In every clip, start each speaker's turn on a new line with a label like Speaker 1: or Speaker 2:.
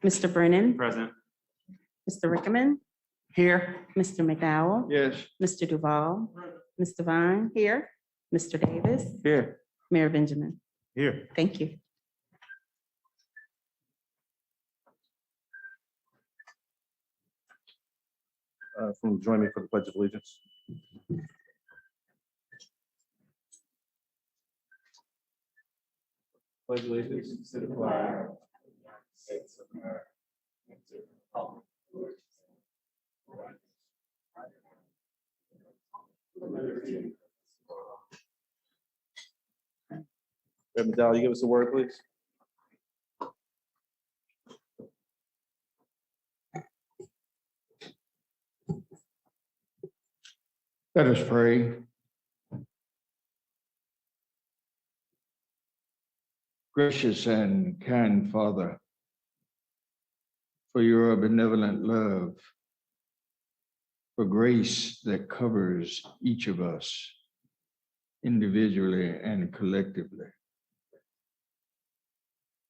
Speaker 1: Mr. Brennan,
Speaker 2: Present.
Speaker 1: Mr. Rickman,
Speaker 2: Here.
Speaker 1: Mr. McDowell,
Speaker 2: Yes.
Speaker 1: Mr. Duval, Mr. Vine. Here. Mr. Davis,
Speaker 2: Here.
Speaker 1: Mayor Benjamin.
Speaker 2: Here.
Speaker 1: Thank you.
Speaker 2: From join me for the Pledge of Allegiance. Pledge allegiance to the flag. States of America. McDowell, you give us a word, please.
Speaker 3: Let us pray. Gracious and kind Father, for your benevolent love, for grace that covers each of us individually and collectively.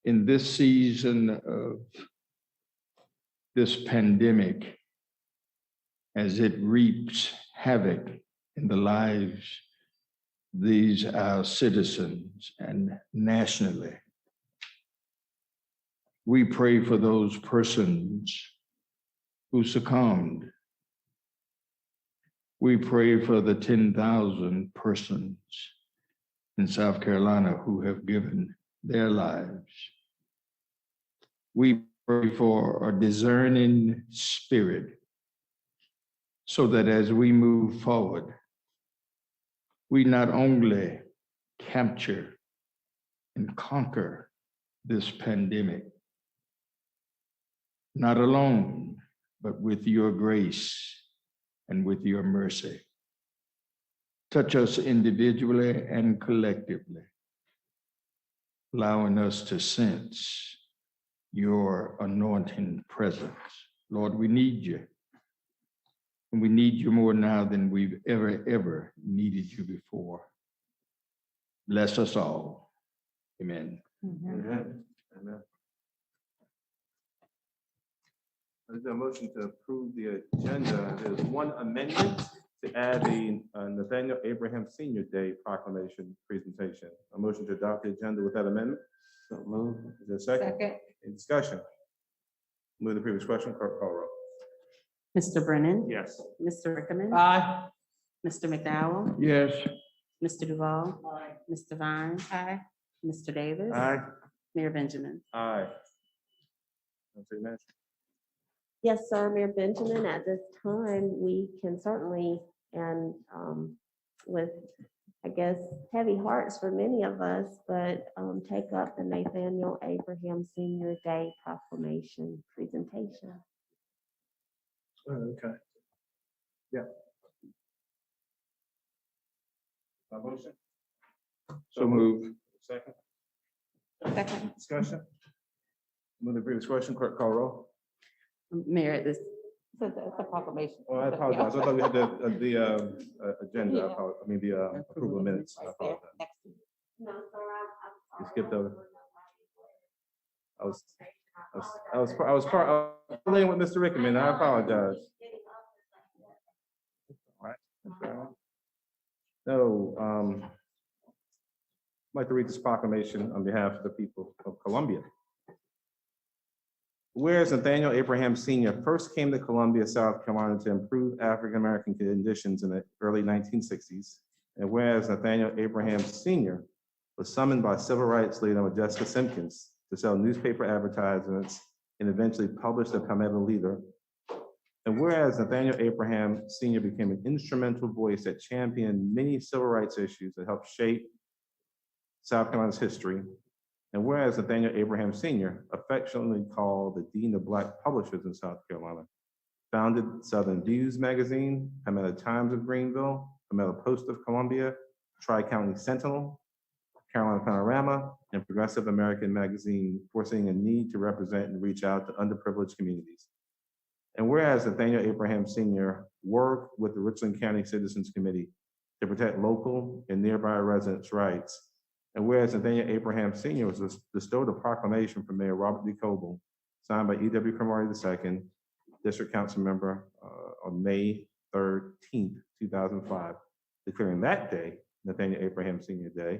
Speaker 3: In this season of this pandemic, as it reaps havoc in the lives of these our citizens and nationally, we pray for those persons who succumbed. We pray for the 10,000 persons in South Carolina who have given their lives. We pray for a discerning spirit so that as we move forward, we not only capture and conquer this pandemic, not alone, but with your grace and with your mercy. Touch us individually and collectively, allowing us to sense your anointing presence. Lord, we need you. And we need you more now than we've ever needed you before. Bless us all. Amen.
Speaker 2: Amen. Amen. There's a motion to approve the agenda. There's one amendment to add the Nathaniel Abraham Senior Day proclamation presentation. A motion to adopt the agenda with that amendment. So move. Is there a second? Any discussion? Move the previous question. Clerk call roll.
Speaker 1: Mr. Brennan.
Speaker 2: Yes.
Speaker 1: Mr. Rickman.
Speaker 2: Aye.
Speaker 1: Mr. McDowell,
Speaker 3: Yes.
Speaker 1: Mr. Duval. Mr. Vine. Mr. Davis.
Speaker 2: Aye.
Speaker 1: Mayor Benjamin.
Speaker 2: Aye. City Manager.
Speaker 4: Yes, sir, Mayor Benjamin, at this time, we can certainly, and with, I guess, heavy hearts for many of us, but take up the Nathaniel Abraham Senior Day proclamation presentation.
Speaker 2: Okay. Yeah. A motion?
Speaker 3: So move.
Speaker 2: Second.
Speaker 1: Second.
Speaker 2: Discussion? Move the previous question. Clerk call roll.
Speaker 1: Mayor, this,
Speaker 4: It's a proclamation.
Speaker 2: Oh, I apologize. I thought we had the agenda.
Speaker 4: Yeah.
Speaker 2: I mean, the approval of minutes. I apologize.
Speaker 4: No, sir,
Speaker 2: You skipped over. I was playing with Mr. Rickman. I apologize. All right. That's all right. No, I'd like to read this proclamation on behalf of the people of Columbia. Whereas Nathaniel Abraham Sr. first came to Columbia, South Carolina to improve African-American conditions in the early 1960s, and whereas Nathaniel Abraham Sr. was summoned by civil rights leader Jessica Simpkins to sell newspaper advertisements and eventually publish the Palmetto Leader, and whereas Nathaniel Abraham Sr. became an instrumental voice that championed many civil rights issues that helped shape South Carolina's history, and whereas Nathaniel Abraham Sr., affectionately called the Dean of Black Publishers in South Carolina, founded Southern Views magazine, Palmetto Times of Greenville, Palmetto Post of Columbia, Tri-County Sentinel, Carolina Panorama, and Progressive American magazine, foreseeing a need to represent and reach out to underprivileged communities. And whereas Nathaniel Abraham Sr. worked with the Richland County Citizens Committee to protect local and nearby residents' rights, and whereas Nathaniel Abraham Sr. was bestowed a proclamation from Mayor Robert D. Coble signed by E.W. Cromartie II, District Council Member, on May 13th, 2005, declaring that day Nathaniel Abraham Senior Day,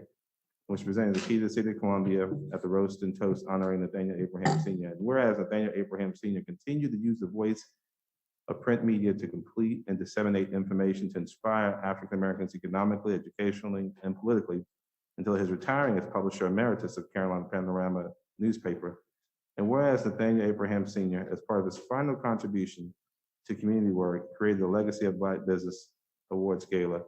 Speaker 2: which presented the key to the city of Columbia at the roast and toast honoring Nathaniel Abraham Senior. And whereas Nathaniel Abraham Senior continued to use the voice of print media to complete and disseminate information to inspire African Americans economically, educationally, and politically until his retiring as publisher emeritus of Carolina Panorama newspaper. And whereas Nathaniel Abraham Senior, as part of his final contribution to community work, created the Legacy of Black Business Awards Gala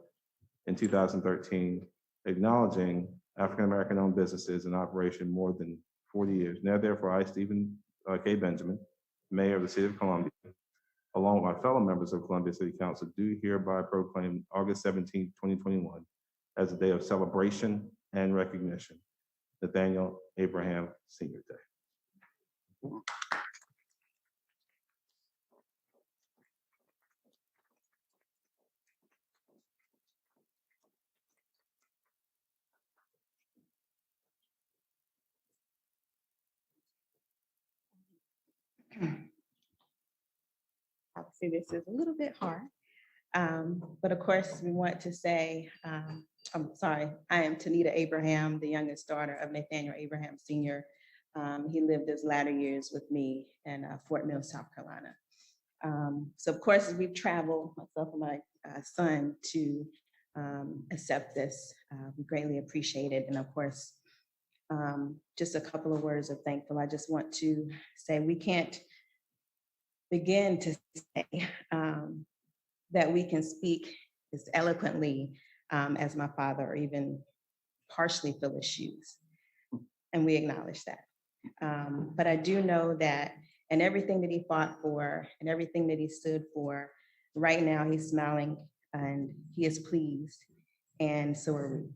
Speaker 2: in 2013, acknowledging African-American owned businesses in operation more than 40 years. Now therefore, I, Stephen K. Benjamin, Mayor of the City of Columbia, along with my fellow members of Columbia City Council, do hereby proclaim August 17, 2021 as a day of celebration and recognition. Nathaniel Abraham Senior Day.
Speaker 1: Obviously, this is a little bit hard. But of course, we want to say, I'm sorry, I am Tanita Abraham, the youngest daughter of Nathaniel Abraham Senior. He lived his latter years with me in Fort Mill, South Carolina. So of course, as we've traveled, myself and my son, to accept this, we greatly appreciate it. And of course, just a couple of words of thankful. I just want to say we can't begin to say that we can speak as eloquently as my father, or even partially fill his shoes. And we acknowledge that. But I do know that in everything that he fought for and everything that he stood for, right now he's smiling and he is pleased, and so are we.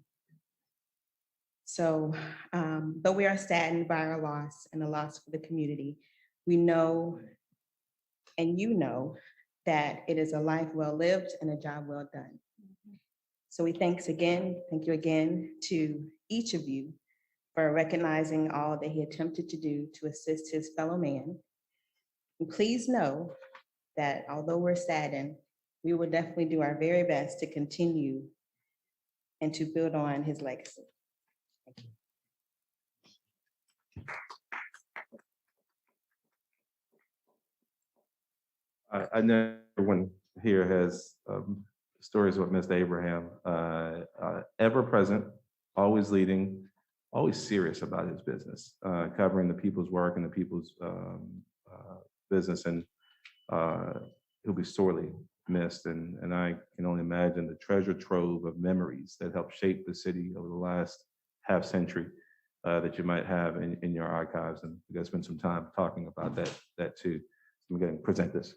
Speaker 1: So, but we are saddened by our loss and the loss for the community. We know, and you know, that it is a life well lived and a job well done. So we thank you again to each of you for recognizing all that he attempted to do to assist his fellow man. And please know that although we're saddened, we will definitely do our very best to continue and to build on his legacy. Thank you.
Speaker 2: I know everyone here has stories with Mr. Abraham, ever present, always leading, always serious about his business, covering the people's work and the people's business, and he'll be sorely missed. And I can only imagine the treasure trove of memories that helped shape the city over the last half century that you might have in your archives. And we're gonna spend some time talking about that too. I'm gonna present this.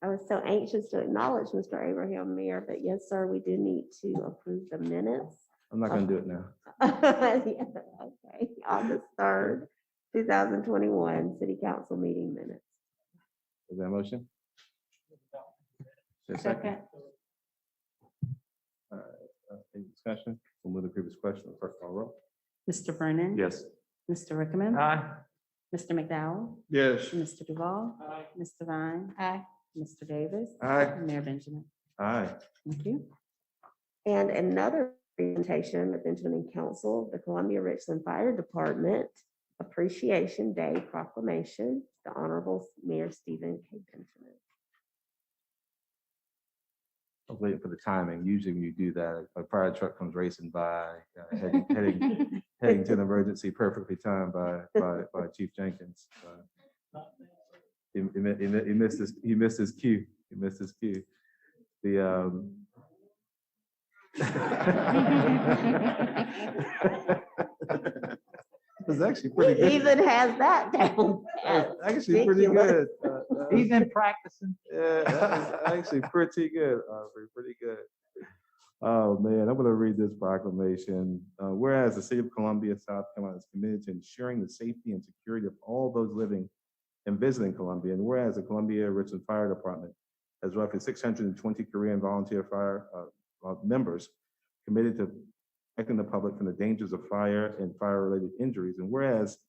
Speaker 4: I was so anxious to acknowledge Mr. Abraham, Mayor, but yes, sir, we do need to approve the minutes.
Speaker 2: I'm not gonna do it now.
Speaker 4: Yeah, okay, August 3rd, 2021, City Council meeting minutes.
Speaker 2: Is that a motion? Is there a second? All right, any discussion? We'll move the previous question. First call roll.
Speaker 1: Mr. Vernon.
Speaker 2: Yes.
Speaker 1: Mr. Rickman.
Speaker 3: Aye.
Speaker 1: Mr. McDowell.
Speaker 3: Yes.
Speaker 1: Mr. Duval. Mr. Vine. Aye. Mr. Davis.
Speaker 3: Aye.
Speaker 1: Mayor Benjamin.
Speaker 2: Aye.
Speaker 1: Thank you.
Speaker 4: And another presentation of Benjamin and Council, the Columbia Richland Fire Department Appreciation Day Proclamation, the Honorable Mayor Stephen K. Benjamin.
Speaker 2: I was waiting for the timing. Usually when you do that, a fire truck comes racing by, heading to an emergency, perfectly timed by Chief Jenkins. He missed his cue. He missed his cue. It was actually pretty
Speaker 4: He
Speaker 2: good.
Speaker 4: even has that down. pat.
Speaker 2: Actually pretty
Speaker 4: Ridiculous.
Speaker 2: good.
Speaker 3: He's been practicing.
Speaker 2: Yeah, that was actually pretty good, Aubrey, pretty good. Oh, man, I'm gonna read this proclamation. Whereas the city of Columbia, South Carolina is committed to ensuring the safety and security of all those living and visiting Columbia, and whereas the Columbia Richland Fire Department has roughly 620 Korean volunteer fire members committed to protecting the public from the dangers of fire and fire-related injuries, and whereas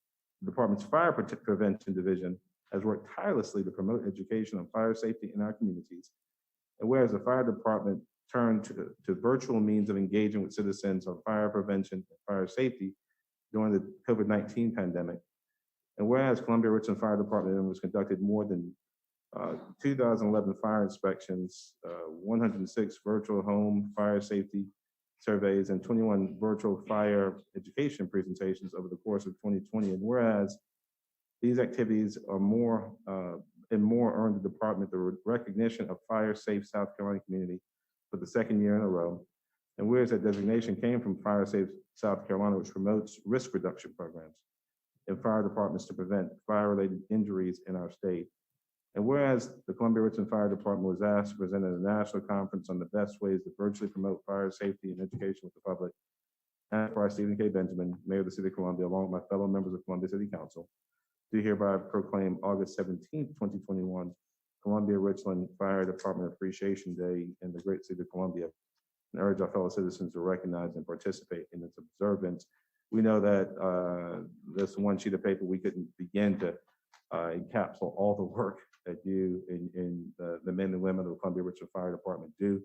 Speaker 2: the department's fire prevention division has worked tirelessly to promote education on fire safety in our communities, and whereas the fire department turned to virtual means of engaging with citizens on fire prevention and fire safety during the COVID-19 pandemic, and whereas Columbia Richland Fire Department members conducted more than 2011 fire inspections, 106 virtual home fire safety surveys, and 21 virtual fire education presentations over the course of 2020. And whereas these activities are more earned the department the recognition of Fire Safe South Carolina community for the second year in a row. And whereas that designation came from Fire Safe South Carolina, which promotes risk reduction programs in fire departments to prevent fire-related injuries in our state. And whereas the Columbia Richland Fire Department was asked to present at a national conference on the best ways to virtually promote fire safety and education with the public, and for Stephen K. Benjamin, Mayor of the City of Columbia, along with my fellow members of Columbia City Council, do hereby proclaim August 17th, 2021, Columbia Richland Fire Department Appreciation Day in the great city of Columbia, and urge our fellow citizens to recognize and participate in its observance. We know that this one sheet of paper, we couldn't begin to encapsulate all the work that you and the men and women of the Columbia Richland Fire Department do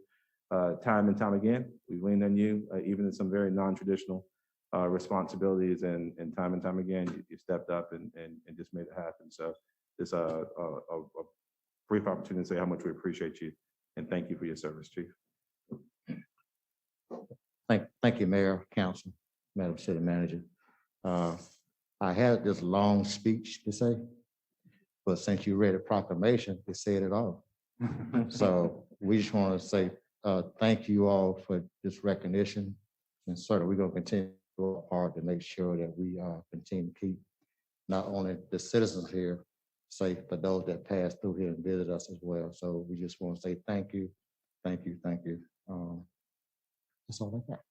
Speaker 2: time and time again. We've leaned on you, even in some very non-traditional responsibilities, and time again, you stepped up and just made it happen. So it's a brief opportunity to say how much we appreciate you and thank you for your service, Chief.
Speaker 5: Thank you, Mayor, Council, Madam City Manager. I had this long speech to say, but since you read a proclamation, it said it all. So we just want to say thank you all for this recognition, and certainly we're going to continue to work hard to make sure that we continue to keep not only the citizens here safe, but those that pass through here and visit us as well. So we just want to say thank you, thank you, thank you. That's all I got.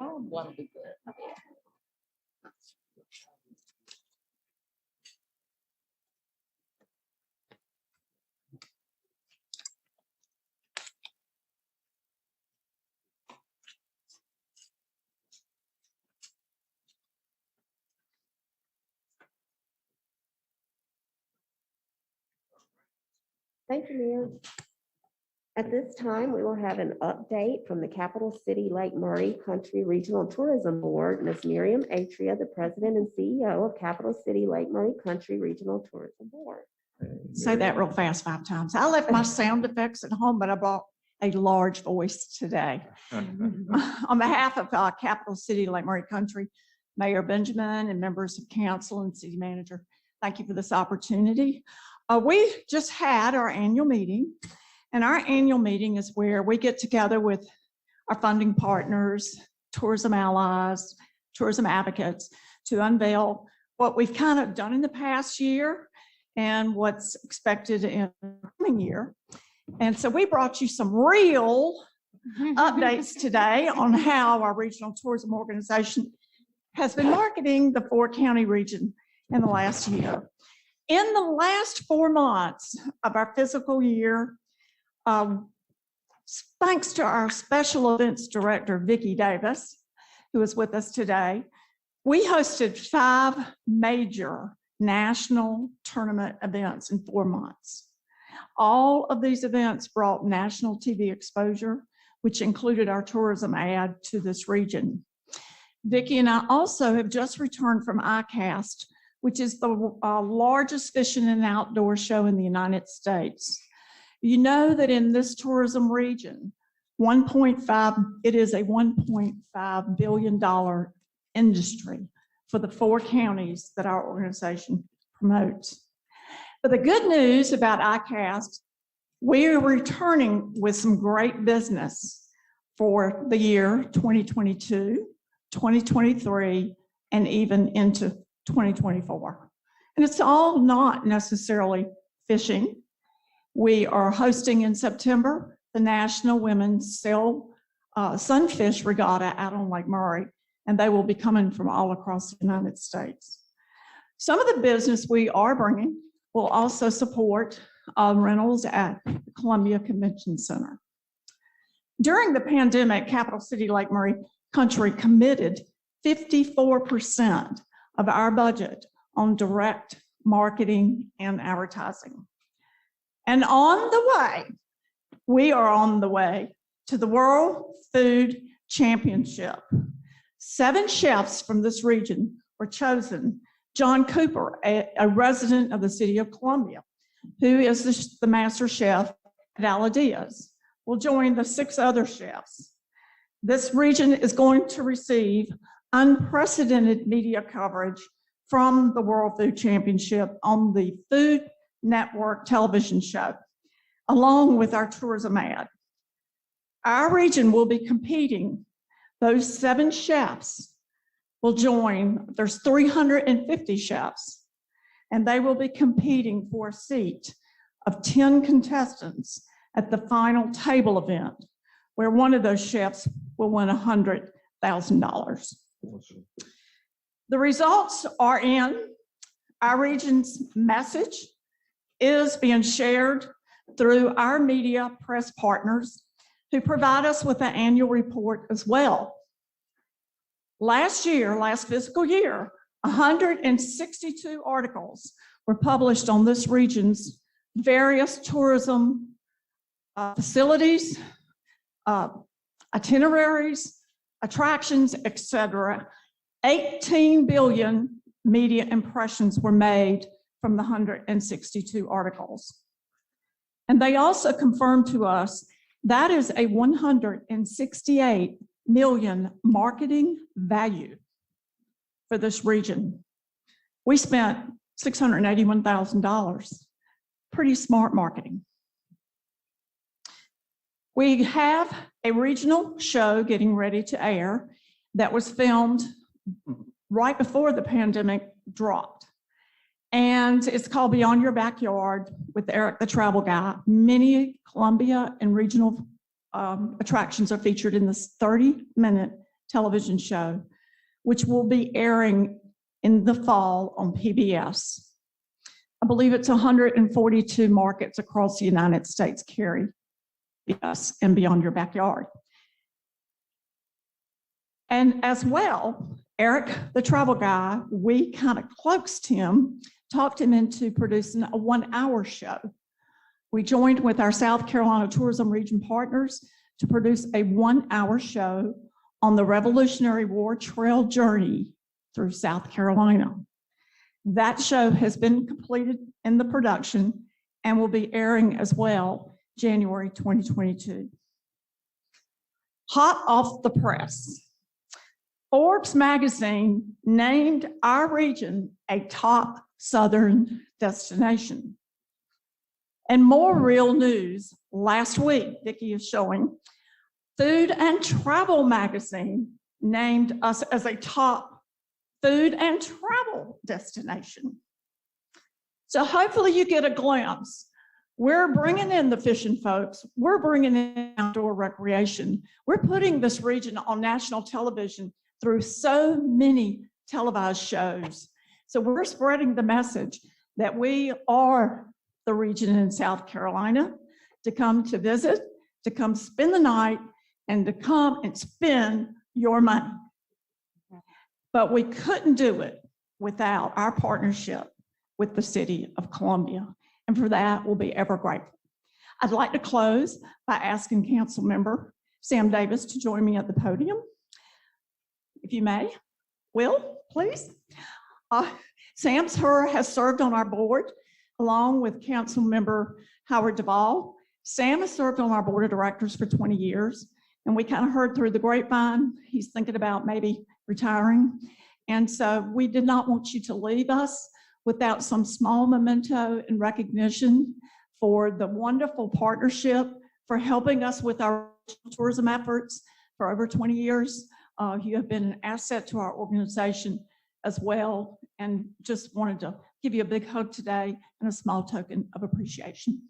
Speaker 1: Oh, one will be good.
Speaker 4: Thank you, Mayor. At this time, we will have an update from the Capital City Lake Murray Country Regional Tourism Board. Ms. Miriam Atria, the President and CEO of Capital City Lake Murray Country Regional Tourism Board.
Speaker 6: Say that real fast 5 times. I left my sound effects at home, but I brought a large voice today. On behalf of Capital City Lake Murray Country, Mayor Benjamin and members of council and city manager, thank you for this opportunity. We just had our annual meeting, and our annual meeting is where we get together with our funding partners, tourism allies, tourism advocates to unveil what we've kind of done in the past year and what's expected in the coming year. And so we brought you some real updates today on how our regional tourism organization has been marketing the four-county region in the last year. In the last 4 months of our fiscal year, thanks to our special events director, Vicki Davis, who is with us today, we hosted 5 major national tournament events in 4 months. All of these events brought national TV exposure, which included our tourism ad to this region. Vicki and I also have just returned from ICAST, which is the largest fishing and outdoor show in the United States. You know that in this tourism region, it is a $1.5 billion industry for the 4 counties that our organization promotes. But the good news about ICAST, we are returning with some great business for the year 2022, 2023, and even into 2024. And it's all not necessarily fishing. We are hosting in September the National Women's Sunfish Regatta out on Lake Murray, and they will be coming from all across the United States. Some of the business we are bringing will also support rentals at the Columbia Convention Center. During the pandemic, Capital City Lake Murray Country committed 54% of our budget on direct marketing and advertising. And we are on the way to the World Food Championship. 7 chefs from this region were chosen. John Cooper, a resident of the city of Columbia, who is the master chef at Aladia's, will join the 6 other chefs. This region is going to receive unprecedented media coverage from the World Food Championship on the Food Network television show, along with our tourism ad. Our region will be competing. Those 7 chefs will join. There's 350 chefs, and they will be competing for a seat of 10 contestants at the final table event, where one of those chefs will win $100,000. The results are in. Our region's message is being shared through our media press partners who provide us with an annual report as well. Last fiscal year, 162 articles were published on this region's various tourism facilities, itineraries, attractions, etc. 18 billion media impressions were made from the 162 articles. And they also confirmed to us that is a 168 million marketing value for this region. We spent $681,000. Pretty smart marketing. We have a regional show getting ready to air that was filmed right before the pandemic dropped. And it's called Beyond Your Backyard with Eric the Travel Guy. Many Columbia and regional attractions are featured in this 30-minute television show, which will be airing in the fall on PBS. I believe it's 142 markets across the United States carry PBS and Beyond Your Backyard. And as well, Eric the Travel Guy, we kind of coaxed him, talked him into producing a 1-hour show. We joined with our South Carolina Tourism Region partners to produce a 1-hour show on the Revolutionary War Trail journey through South Carolina. That show has been completed in the production and will be airing as well January 2022. Hot off the press, Forbes magazine named our region a top Southern destination. And more real news, last week, Vicki is showing, Food and Travel magazine named us as a top food and travel destination. So hopefully you get a glimpse. We're bringing in the fishing folks. We're bringing in outdoor recreation. We're putting this region on national television through so many televised shows. So we're spreading the message that we are the region in South Carolina to come to visit, to come spend the night, and to come and spend your money. But we couldn't do it without our partnership with the City of Columbia. And for that, we'll be ever grateful. I'd like to close by asking Council Member Sam Davis to join me at the podium. If you may, Will, please. Sam has served on our board along with Council Member Howard Duvall. Sam has served on our board of directors for 20 years, and we kind of heard through the grapevine he's thinking about maybe retiring. And so we did not want you to leave us without some small memento and recognition for the wonderful partnership, for helping us with our tourism efforts for over 20 years. You have been an asset to our organization as well, and just wanted to give you a big hug today and a small token of appreciation.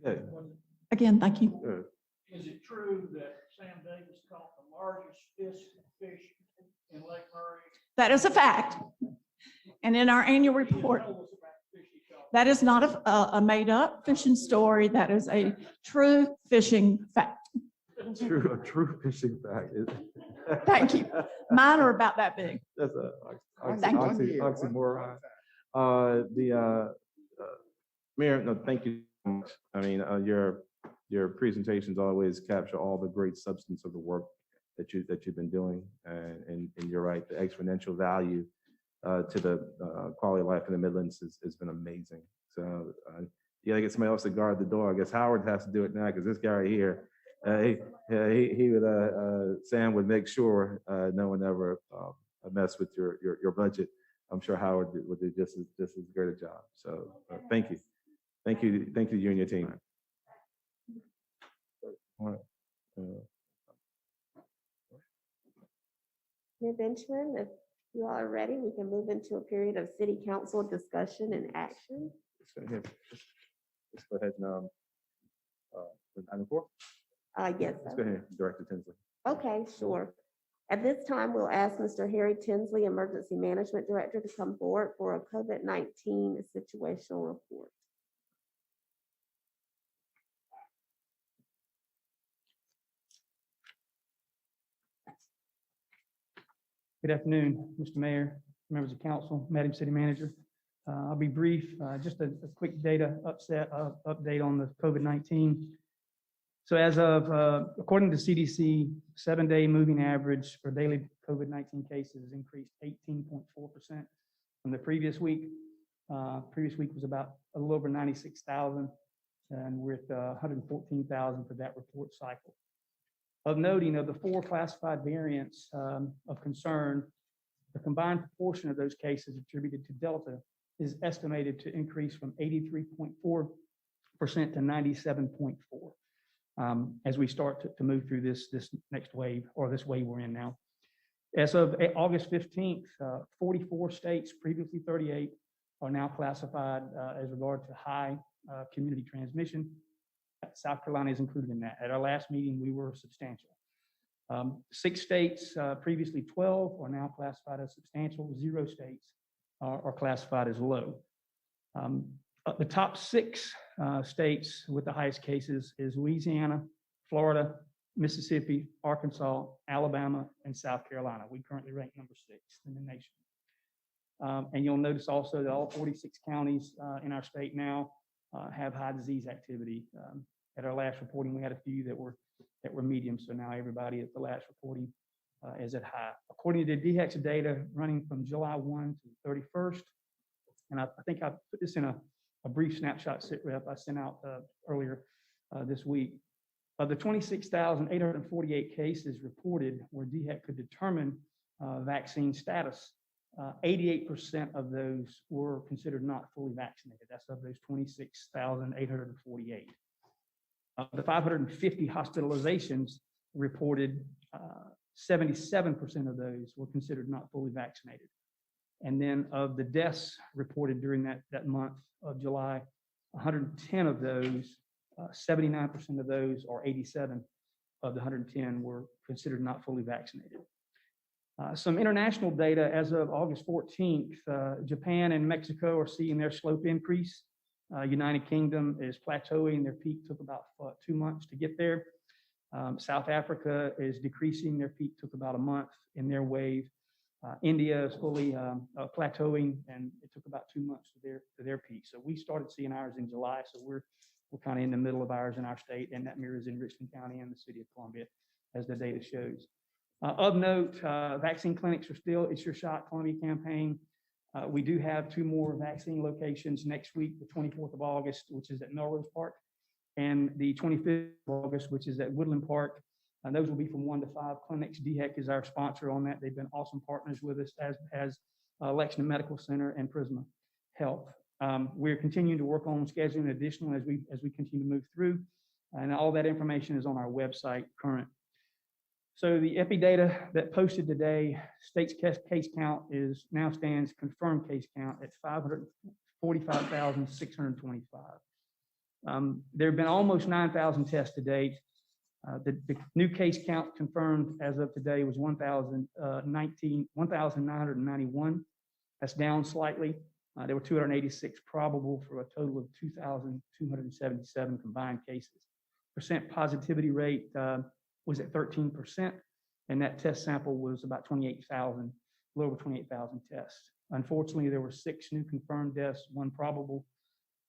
Speaker 2: Yeah.
Speaker 6: Again, thank you.
Speaker 2: Good.
Speaker 7: Is it true that Sam Davis caught the largest fish in Lake Murray?
Speaker 6: That is a fact. And in our annual report,
Speaker 7: Tell us about the fish he caught.
Speaker 6: that is not a made-up fishing story. That is a true fishing fact.
Speaker 2: True, a true fishing fact.
Speaker 6: Thank you. Mine are about that big.
Speaker 2: That's a
Speaker 6: Thank
Speaker 2: oxy- oxymoron. Mayor, no, thank you so much. I mean, your presentations always capture all the great substance of the work that you've been doing. And you're right, the exponential value to the quality of life in the Midlands has been amazing. So you gotta get somebody else to guard the door. I guess Howard has to do it now because this guy right here, he would, Sam would make sure no one ever mess with your budget. I'm sure Howard would do just as great a job. So thank you. Thank you, you and your team. All right.
Speaker 4: Mayor Benjamin, if you all are ready, we can move into a period of city council discussion and action.
Speaker 2: Let's go ahead and, item 4.
Speaker 4: Yes,
Speaker 2: Let's
Speaker 4: sir.
Speaker 2: go ahead, Director Tinsley.
Speaker 4: Okay, sure. At this time, we'll ask Mr. Harry Tinsley, Emergency Management Director, to come forward for a COVID-19 situational report.
Speaker 7: Good afternoon, Mr. Mayor, members of council, Madam City Manager. I'll be brief, just a quick data update on the COVID-19. So as of, according to CDC, 7-day moving average for daily COVID-19 cases has increased 18.4% from the previous week. Previous week was about a little over 96,000, and we're at 114,000 for that report cycle. Of noting, of the 4 classified variants of concern, the combined proportion of those cases attributed to Delta is estimated to increase from 83.4% to 97.4% as we start to move through this next wave, or this wave we're in now. As of August 15th, 44 states, previously 38, are now classified as regard to high community transmission. South Carolina is included in that. At our last meeting, we were substantial. 6 states, previously 12, are now classified as substantial. 0 states are classified as low. The top 6 states with the highest cases is Louisiana, Florida, Mississippi, Arkansas, Alabama, and South Carolina. We currently rank number 6 in the nation. And you'll notice also that all 46 counties in our state now have high disease activity. At our last reporting, we had a few that were medium, so now everybody at the last reporting is at high. According to the DHEC data running from July 1 to 31st, and I think I put this in a brief snapshot sit rep I sent out earlier this week. Of the 26,848 cases reported where DHEC could determine vaccine status, 88% of those were considered not fully vaccinated. That's of those 26,848. The 550 hospitalizations reported, 77% of those were considered not fully vaccinated. And then of the deaths reported during that month of July, 110 of those, 79% of those, or 87 of the 110 were considered not fully vaccinated. Some international data as of August 14th, Japan and Mexico are seeing their slope increase. United Kingdom is plateauing. Their peak took about 2 months to get there. South Africa is decreasing. Their peak took about a month in their wave. India is fully plateauing, and it took about 2 months to their peak. So we started seeing ours in July. So we're kind of in the middle of ours in our state, and that mirrors in Richland County and the city of Columbia, as the data shows. Of note, vaccine clinics are still, It's Your Shot Columbia campaign. We do have 2 more vaccine locations next week, the 24th of August, which is at Melrose Park, and the 25th of August, which is at Woodland Park. And those will be from 1 to 5 clinics. DHEC is our sponsor on that. They've been awesome partners with us, as has Lexington Medical Center and Prisma Health. We're continuing to work on scheduling additional as we continue to move through, and all that information is on our website current. So the epi data that posted today, state's case count now stands confirmed case count at 545,625. There have been almost 9,000 tests to date. The new case count confirmed as of today was 1,991. That's down slightly. There were 286 probable for a total of 2,277 combined cases. Percent positivity rate was at 13%, and that test sample was about 28,000, a little over 28,000 tests. Unfortunately, there were 6 new confirmed deaths, 1 probable,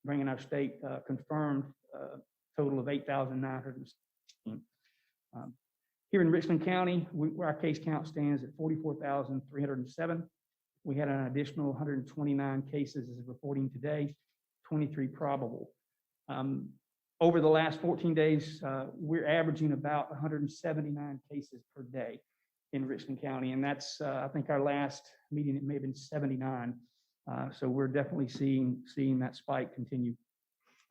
Speaker 7: bringing our state confirmed total of 8,916. Here in Richland County, our case count stands at 44,307. We had an additional 129 cases as of reporting today, 23 probable. Over the last 14 days, we're averaging about 179 cases per day in Richland County, and that's, I think our last meeting, it may have been 79. So we're definitely seeing that spike continue.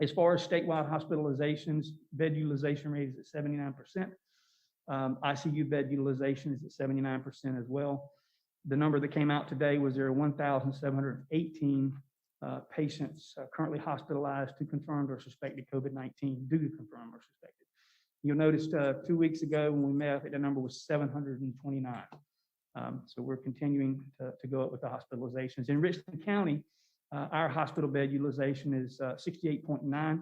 Speaker 7: As far as statewide hospitalizations, bed utilization rate is at 79%. ICU bed utilization is at 79% as well. The number that came out today was there are 1,718 patients currently hospitalized to confirmed or suspected COVID-19, due to confirmed or suspected. You'll notice 2 weeks ago when we met, I think the number was 729. So we're continuing to go up with the hospitalizations. In Richland County, our hospital bed utilization is 68.9. There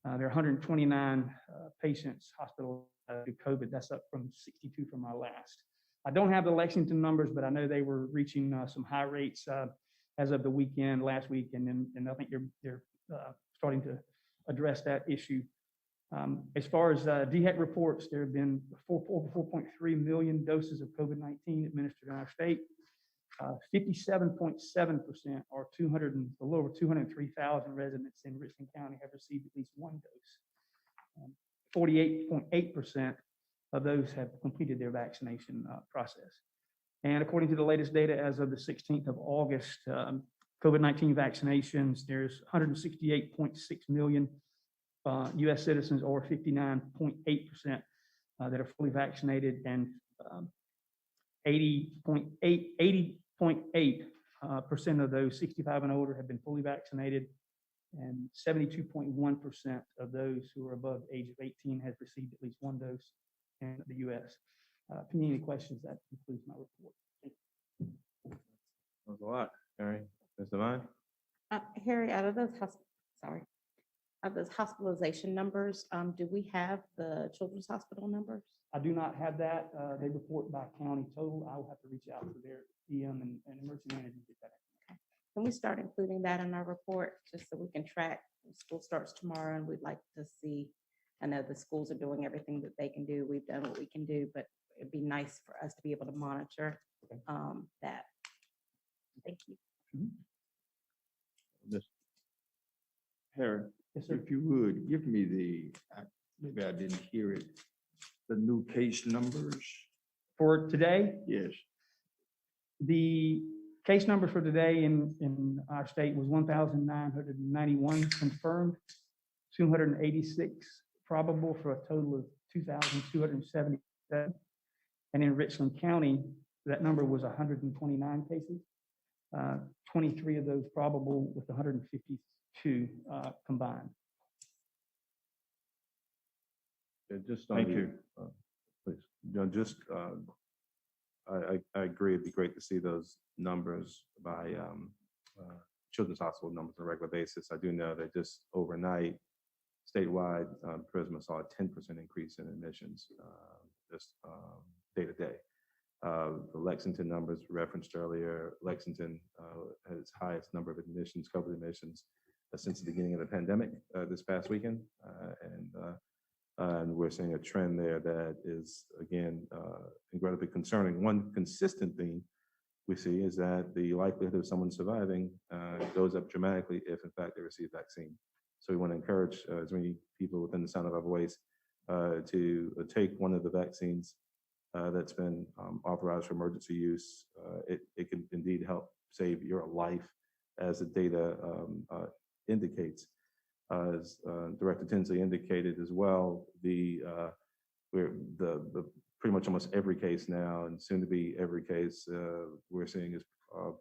Speaker 7: are 129 patients hospitalized due to COVID. That's up from 62 from our last. I don't have the Lexington numbers, but I know they were reaching some high rates as of the weekend, last week, and I think they're starting to address that issue. As far as DHEC reports, there have been over 4.3 million doses of COVID-19 administered in our state. 57.7%, or a little over 203,000 residents in Richland County have received at least 1 dose. 48.8% of those have completed their vaccination process. And according to the latest data, as of the 16th of August, COVID-19 vaccinations, there's 168.6 million U.S. citizens, or 59.8%, that are fully vaccinated, and 80.8% of those 65 and older have been fully vaccinated, and 72.1% of those who are above the age of 18 have received at least 1 dose in the U.S. If you need any questions, that concludes my report.
Speaker 2: That's a lot, Harry. Ms. Devine?
Speaker 1: Harry, out of those hospitalization numbers, do we have the Children's Hospital numbers?
Speaker 7: I do not have that. They report by county total. I will have to reach out to their EM and emergency manager to get that.
Speaker 1: Can we start including that in our report, just so we can track? School starts tomorrow, and we'd like to see, I know the schools are doing everything that they can do. We've done what we can do, but it'd be nice for us to be able to monitor that. Thank you.
Speaker 3: Harry,
Speaker 7: Yes, sir.
Speaker 3: if you would, give me maybe I didn't hear it, the new case numbers.
Speaker 7: For today,
Speaker 3: Yes.
Speaker 7: the case number for today in our state was 1,991 confirmed, 286 probable for a total of 2,277. And in Richland County, that number was 129 cases. 23 of those probable with 152 combined.
Speaker 2: Yeah, just on
Speaker 3: Thank
Speaker 2: the,
Speaker 3: you.
Speaker 2: Please, just, I agree. It'd be great to see those numbers by Children's Hospital numbers on a regular basis. I do know that just overnight, statewide, Prisma saw a 10% increase in admissions, just day to day. The Lexington numbers referenced earlier, Lexington had its highest number of admissions, COVID admissions, since the beginning of the pandemic this past weekend. And we're seeing a trend there that is, again, incredibly concerning. One consistent theme we see is that the likelihood of someone surviving goes up dramatically if, in fact, they receive vaccine. So we want to encourage as many people within the sound of our voice to take one of the vaccines that's been authorized for emergency use. It can indeed help save your life, as the data indicates. As Director Tinsley indicated as well, pretty much almost every case now, and soon to be every case we're seeing is a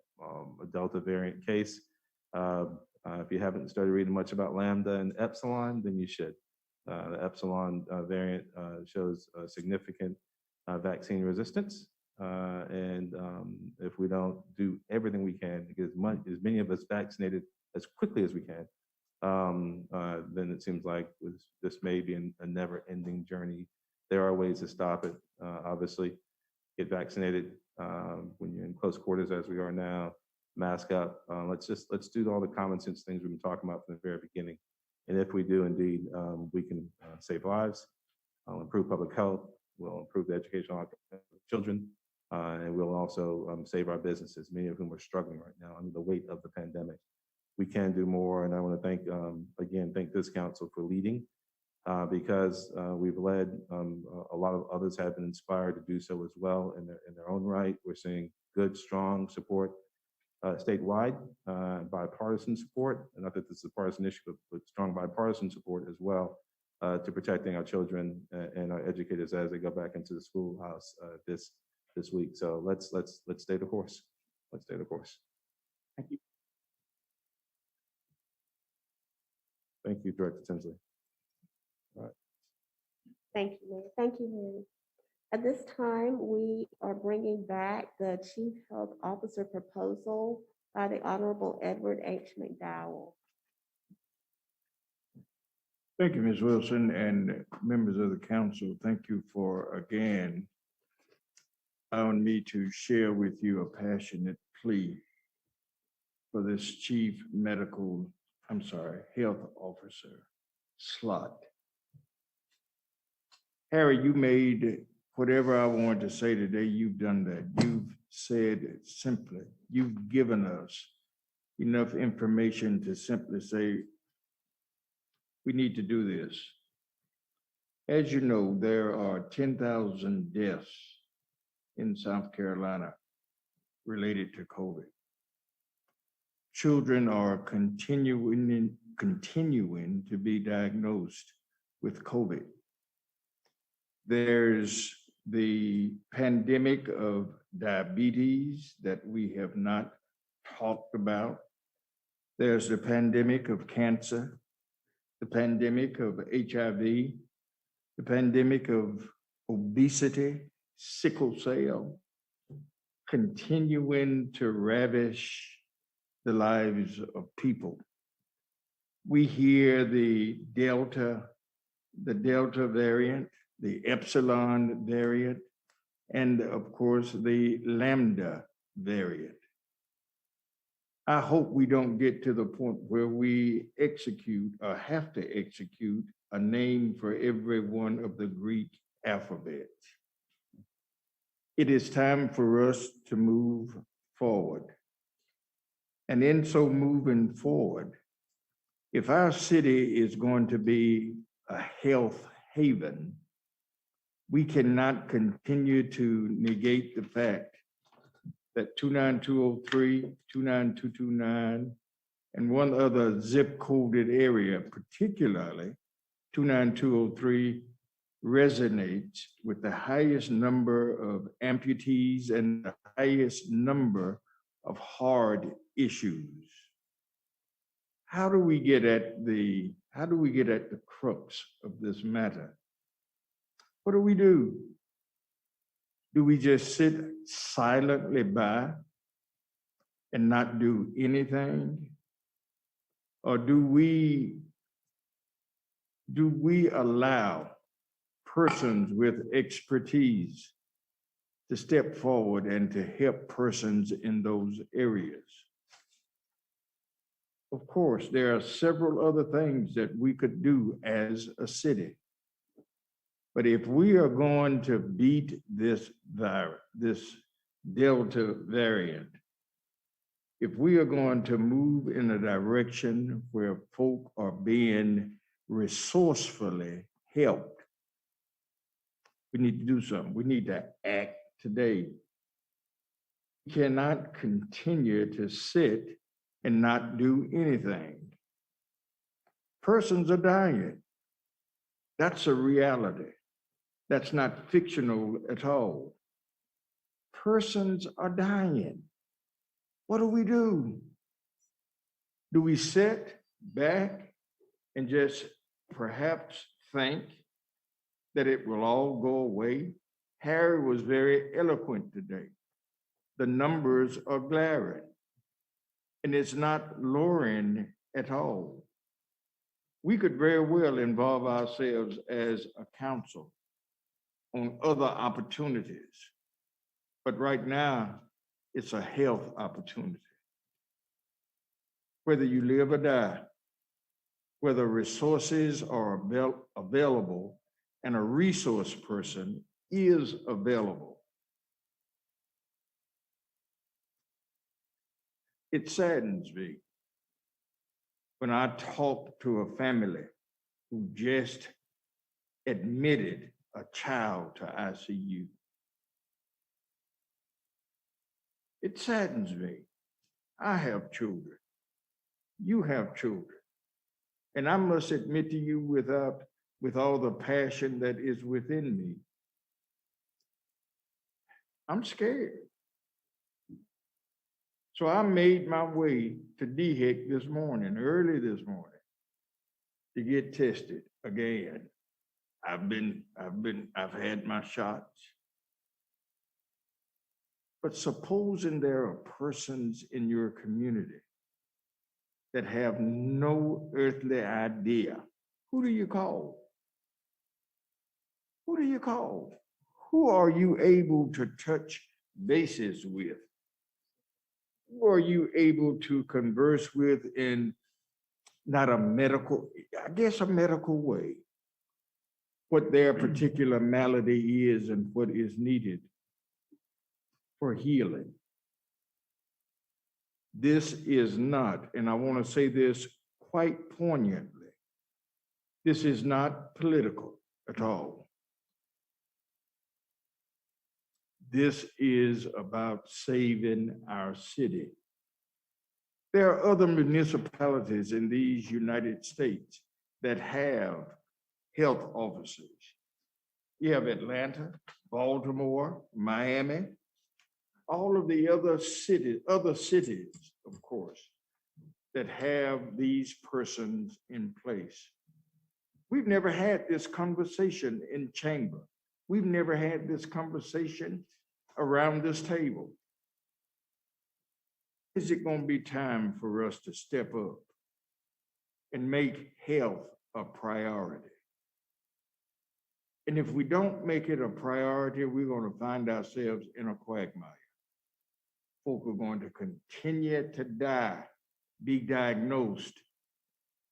Speaker 2: Delta variant case. If you haven't started reading much about Lambda and Epsilon, then you should. The Epsilon variant shows significant vaccine resistance. And if we don't do everything we can to get as many of us vaccinated as quickly as we can, then it seems like this may be a never-ending journey. There are ways to stop it. Obviously, get vaccinated when you're in close quarters, as we are now. Mask up. Let's do all the common sense things we've been talking about from the very beginning. And if we do, indeed, we can save lives, improve public health, we'll improve the education of children, and we'll also save our businesses, many of whom are struggling right now under the weight of the pandemic. We can do more, and I want to thank this council for leading, because we've led. A lot of others have been inspired to do so as well in their own right. We're seeing good, strong support statewide, bipartisan support, and not that this is a partisan issue, but strong bipartisan support as well to protecting our children and our educators as they go back into the schoolhouse this week. So let's stay the course. Let's stay the course.
Speaker 7: Thank you.
Speaker 2: Thank you, Director Tinsley.
Speaker 4: Thank you, Mayor. Thank you, Mary. At this time, we are bringing back the Chief Health Officer proposal by the Honorable Edward H. McDowell.
Speaker 3: Thank you, Ms. Wilson, and members of the council. Thank you for, again, allowing me to share with you a passionate plea for this health officer slot. Harry, you made whatever I wanted to say today, you've done that. You've said it simply. You've given us enough information to simply say, we need to do this. As you know, there are 10,000 deaths in South Carolina related to COVID. Children are continuing to be diagnosed with COVID. There's the pandemic of diabetes that we have not talked about. There's the pandemic of cancer, the pandemic of HIV, the pandemic of obesity, sickle cell, continuing to ravish the lives of people. We hear the Delta variant, the Epsilon variant, and of course, the Lambda variant. I hope we don't get to the point where we execute or have to execute a name for every one of the Greek alphabets. It is time for us to move forward. And in so moving forward, if our city is going to be a health haven, we cannot continue to negate the fact that 29203, 29229, and one other zip coded area, particularly 29203 resonates with the highest number of amputees and the highest number of hard issues. How do we get at the crux of this matter? What do? Do we just sit silently by and not do anything? Or do we allow persons with expertise to step forward and to help persons in those areas? Of course, there are several other things that we could do as a city. But if we are going to beat this virus, this Delta variant, if we are going to move in a direction where folk are being resourcefully helped, we need to do something. We need to act today. We cannot continue to sit and not do anything. Persons are dying. That's a reality. That's not fictional at all. Persons are dying. What do? Do we sit back and just perhaps think that it will all go away? Harry was very eloquent today. The numbers are glaring, and it's not lowering at all. We could very well involve ourselves as a council on other opportunities, but right now, it's a health opportunity. Whether you live or die, whether resources are available and a resource person is available. It saddens me when I talk to a family who just admitted a child to ICU. It saddens me. I have children. You have children. And I must admit to you with all the passion that is within me, I'm scared. So I made my way to DHEC this morning, early this morning, to get tested again. I've had my shots. But supposing there are persons in your community that have no earthly idea, who do you call? Who do you call? Who are you able to touch bases with? Who are you able to converse with in not a medical, I guess a medical way, what their particular malady is and what is needed for healing? This is not, and I want to say this quite poignantly, this is not political at all. This is about saving our city. There are other municipalities in these United States that have health officers. You have Atlanta, Baltimore, Miami, all of the other cities, of course, that have these persons in place. We've never had this conversation in chamber. We've never had this conversation around this table. Is it going to be time for us to step up and make health a priority? And if we don't make it a priority, we're going to find ourselves in a quagmire. Folk are going to continue to die, be diagnosed.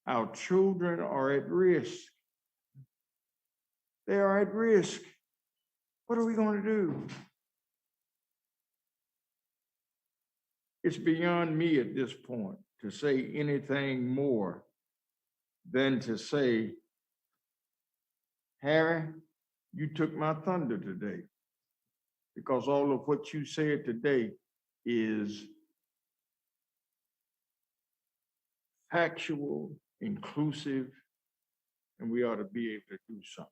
Speaker 3: Our children are at risk. They are at risk. What are we going to do? It's beyond me at this point to say anything more than to say, Harry, you took my thunder today, because all of what you said today is factual, inclusive, and we ought to be able to do something.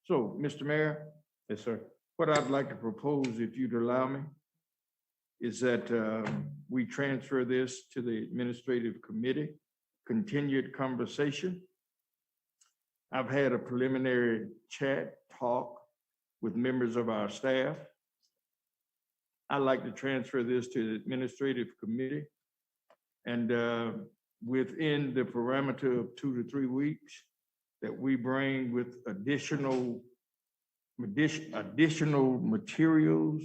Speaker 3: So, Mr. Mayor,
Speaker 2: Yes, sir.
Speaker 3: what I'd like to propose, if you'd allow me, is that we transfer this to the administrative committee, continued conversation. I've had a preliminary talk with members of our staff. I'd like to transfer this to the administrative committee. And within the parameter of 2 to 3 weeks, that we bring with additional materials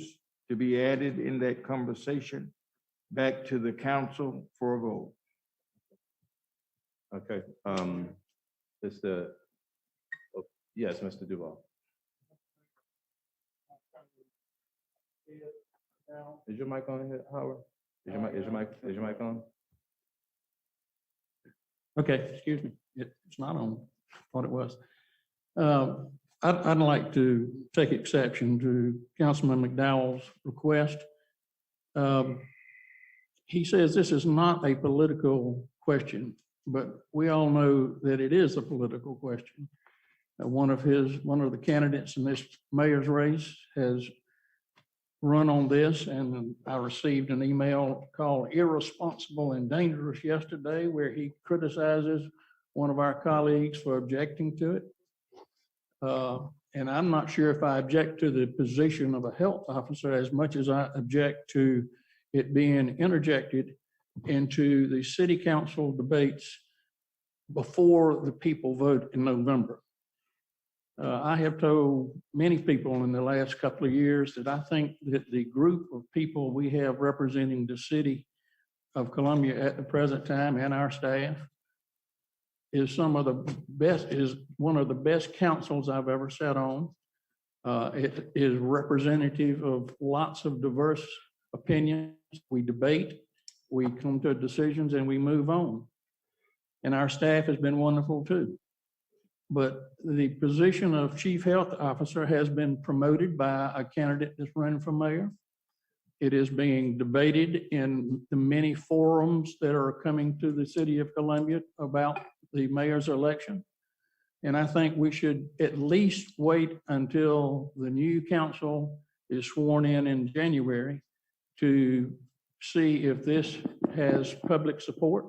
Speaker 3: to be added in that conversation back to the council for a vote.
Speaker 2: Okay, it's the, oh, yes, Mr. Duval. Is your mic on here, Howard? Is your mic on?
Speaker 8: Okay, excuse me. It's not on. Thought it was. I'd like to take exception to Councilman McDowell's request. He says this is not a political question, but we all know that it is a political question. One of the candidates in this mayor's race has run on this, and I received an email called irresponsible and dangerous yesterday where he criticizes one of our colleagues for objecting to it. And I'm not sure if I object to the position of a health officer as much as I object to it being interjected into the city council debates before the people vote in November. I have told many people in the last couple of years that I think that the group of people we have representing the city of Columbia at the present time and our staff is one of the best councils I've ever sat on. It is representative of lots of diverse opinions. We debate, we come to decisions, and we move on. And our staff has been wonderful too. But the position of chief health officer has been promoted by a candidate that's running for mayor. It is being debated in the many forums that are coming to the city of Columbia about the mayor's election. And I think we should at least wait until the new council is sworn in January to see if this has public support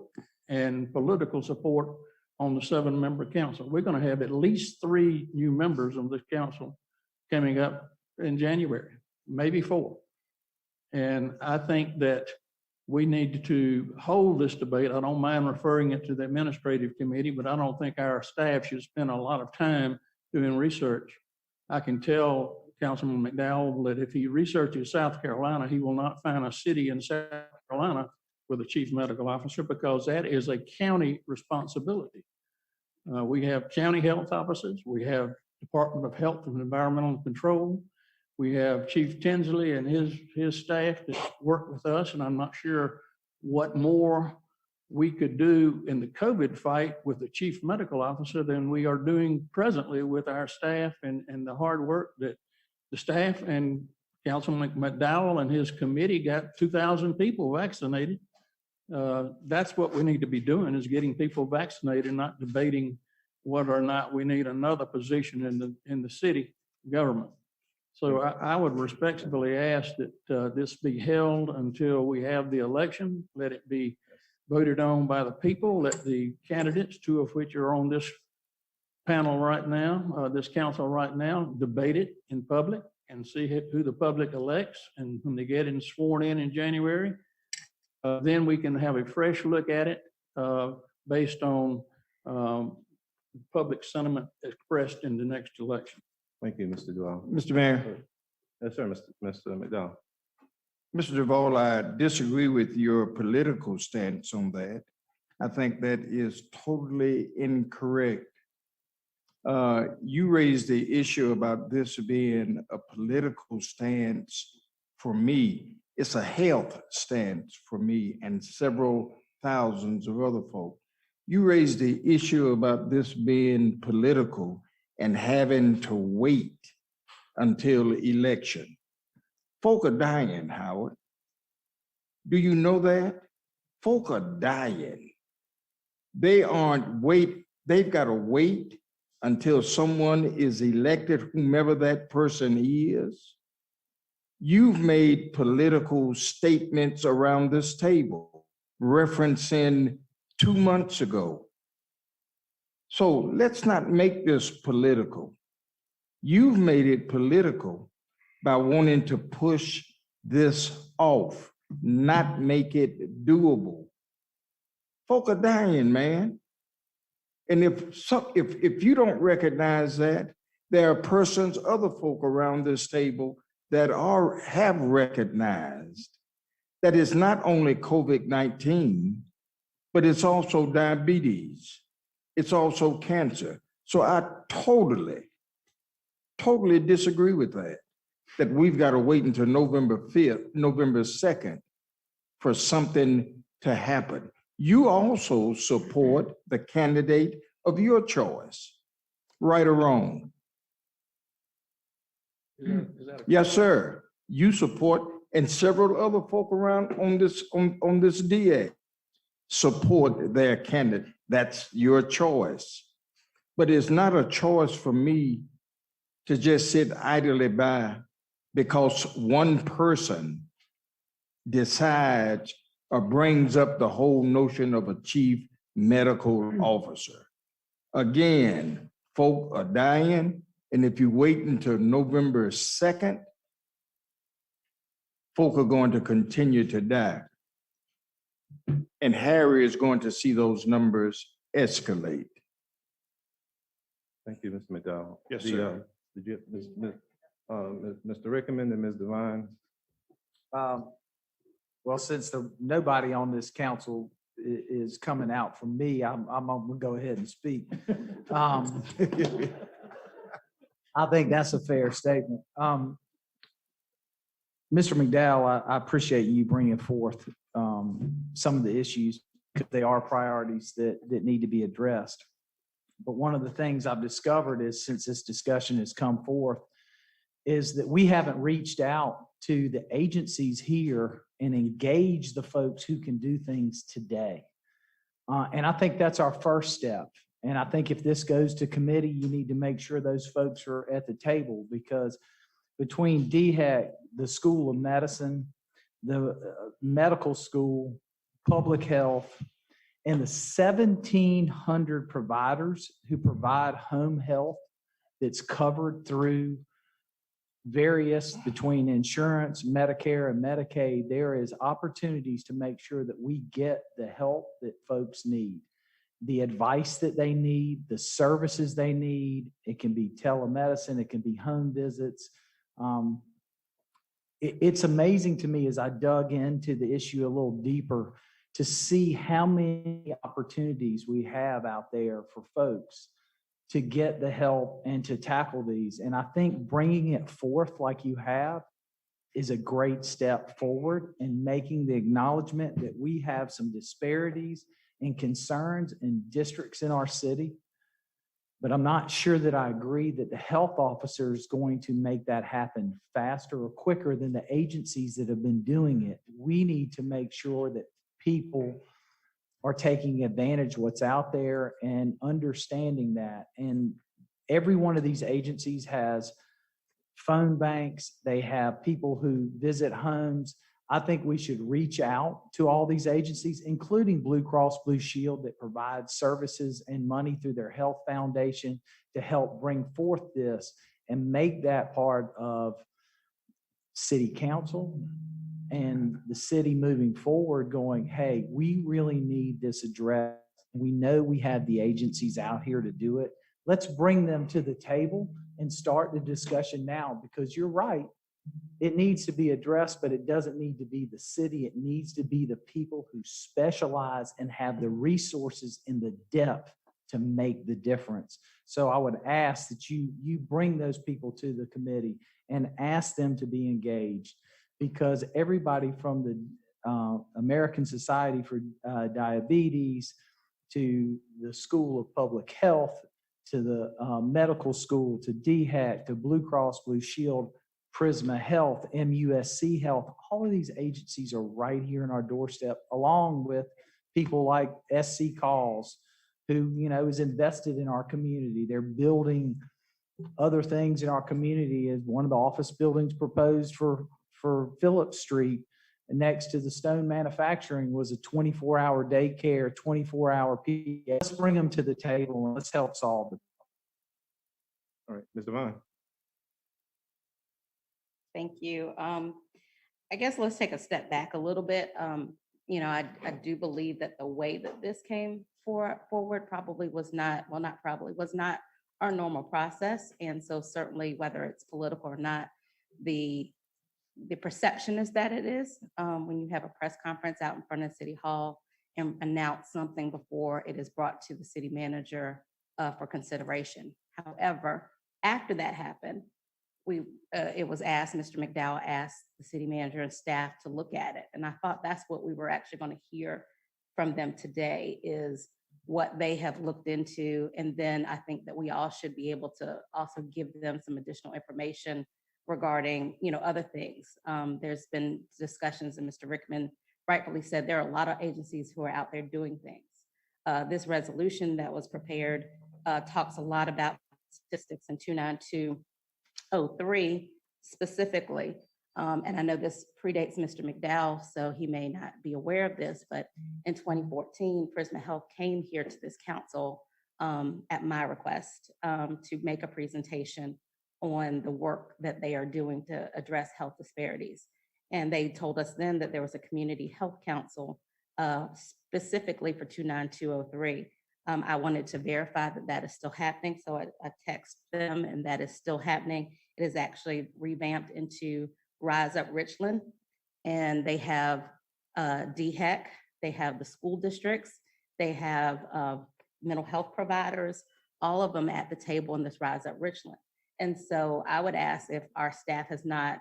Speaker 8: and political support on the 7-member council. We're going to have at least 3 new members of this council coming up in January, maybe 4. And I think that we need to hold this debate. I don't mind referring it to the administrative committee, but I don't think our staff should spend a lot of time doing research. I can tell Councilman McDowell that if he researches South Carolina, he will not find a city in South Carolina with a chief medical officer because that is a county responsibility. We have county health officers. We have Department of Health and Environmental Control. We have Chief Tinsley and his staff that work with us, and I'm not sure what more we could do in the COVID fight with the chief medical officer than we are doing presently with our staff and the hard work that the staff and Councilman McDowell and his committee got 2,000 people vaccinated. That's what we need to be doing, is getting people vaccinated, not debating whether or not we need another position in the city government. So I would respectfully ask that this be held until we have the election. Let it be voted on by the people. Let the candidates, 2 of which are on this panel right now, this council right now, debate it in public and see who the public elects. And when they get sworn in January, then we can have a fresh look at it based on public sentiment expressed in the next election.
Speaker 2: Thank you, Mr. Duval.
Speaker 3: Mr. Mayor,
Speaker 2: Yes, sir, Mr. McDowell.
Speaker 3: Mr. Duval, I disagree with your political stance on that. I think that is totally incorrect. You raised the issue about this being a political stance for me. It's a health stance for me and several thousands of other folks. You raised the issue about this being political and having to wait until election. Folk are dying, Howard. Do you know that? Folk are dying. They aren't they've got to wait until someone is elected, whomever that person is. You've made political statements around this table referencing 2 months ago. So let's not make this political. You've made it political by wanting to push this off, not make it doable. Folk are dying, man. And if you don't recognize that, there are persons, other folk around this table that have recognized that it's not only COVID-19, but it's also diabetes. It's also cancer. So I totally disagree with that we've got to wait until November 5th, November 2nd for something to happen. You also support the candidate of your choice, right or wrong. Yes, sir. You support, and several other folk around on this DA support their candidate. That's your choice. But it's not a choice for me to just sit idly by because one person decides or brings up the whole notion of a chief medical officer. Again, folk are dying, and if you wait until November 2nd, folk are going to continue to die. And Harry is going to see those numbers escalate.
Speaker 2: Thank you, Mr. McDowell.
Speaker 3: Yes, sir.
Speaker 2: Did you, Mr. Rickman and Ms. Devine?
Speaker 9: Well, since nobody on this council is coming out from me, I'm gonna go ahead and speak. I think that's a fair statement. Mr. McDowell, I appreciate you bringing forth some of the issues because they are priorities that need to be addressed. But one of the things I've discovered is since this discussion has come forth is that we haven't reached out to the agencies here and engage the folks who can do things today. And I think that's our first step. And I think if this goes to committee, you need to make sure those folks are at the table because between DHEC, the School of Medicine, the medical school, public health, and the 1,700 providers who provide home health that's covered through various between insurance, Medicare, and Medicaid, there is opportunities to make sure that we get the help that folks need, the advice that they need, the services they need. It can be telemedicine, it can be home visits. It's amazing to me as I dug into the issue a little deeper to see how many opportunities we have out there for folks to get the help and to tackle these. And I think bringing it forth like you have is a great step forward in making the acknowledgement that we have some disparities and concerns in districts in our city. But I'm not sure that I agree that the health officer is going to make that happen faster or quicker than the agencies that have been doing it. We need to make sure that people are taking advantage of what's out there and understanding that. And every one of these agencies has phone banks. They have people who visit homes. I think we should reach out to all these agencies, including Blue Cross Blue Shield that provides services and money through their health foundation to help bring forth this and make that part of city council and the city moving forward going, hey, we really need this addressed. We know we have the agencies out here to do it. Let's bring them to the table and start the discussion now because you're right. It needs to be addressed, but it doesn't need to be the city. It needs to be the people who specialize and have the resources and the depth to make the difference. So I would ask that you bring those people to the committee and ask them to be engaged because everybody from the American Society for Diabetes to the School of Public Health to the medical school to DHEC to Blue Cross Blue Shield, Prisma Health, MUSC Health, all of these agencies are right here in our doorstep, along with people like SC Calls, who, is invested in our community. They're building other things in our community, as one of the office buildings proposed for Phillips Street. And next to the stone manufacturing was a 24-hour daycare, 24-hour PA. Let's bring them to the table and let's help solve it.
Speaker 2: All right, Ms. Devine.
Speaker 1: Thank you. I guess let's take a step back a little bit. I do believe that the way that this came forward probably was not, well, not probably, was not our normal process. And so certainly whether it's political or not, the perception is that it is, when you have a press conference out in front of City Hall and announce something before it is brought to the city manager for consideration. However, after that happened, it was asked, Mr. McDowell asked the city manager and staff to look at it. And I thought that's what we were actually going to hear from them today, is what they have looked into. And then I think that we all should be able to also give them some additional information regarding, other things. There's been discussions, and Mr. Rickman rightfully said there are a lot of agencies who are out there doing things. This resolution that was prepared talks a lot about statistics in 29203 specifically. And I know this predates Mr. McDowell, so he may not be aware of this, but in 2014, Prisma Health came here to this council at my request to make a presentation on the work that they are doing to address health disparities. And they told us then that there was a community health council specifically for 29203. I wanted to verify that that is still happening. So I text them, and that is still happening. It is actually revamped into Rise Up Richland. And they have DHEC, they have the school districts, they have mental health providers, all of them at the table in this Rise Up Richland. And so I would ask if our staff has not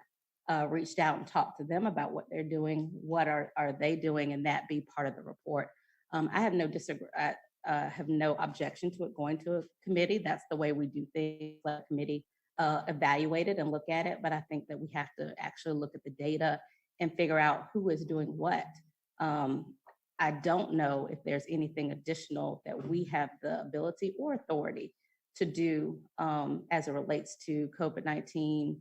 Speaker 1: reached out and talked to them about what they're doing, what are they doing, and that be part of the report. I have no objection to it going to a committee. That's the way we do things. Let a committee evaluate it and look at it. But I think that we have to actually look at the data and figure out who is doing what. I don't know if there's anything additional that we have the ability or authority to do as it relates to COVID-19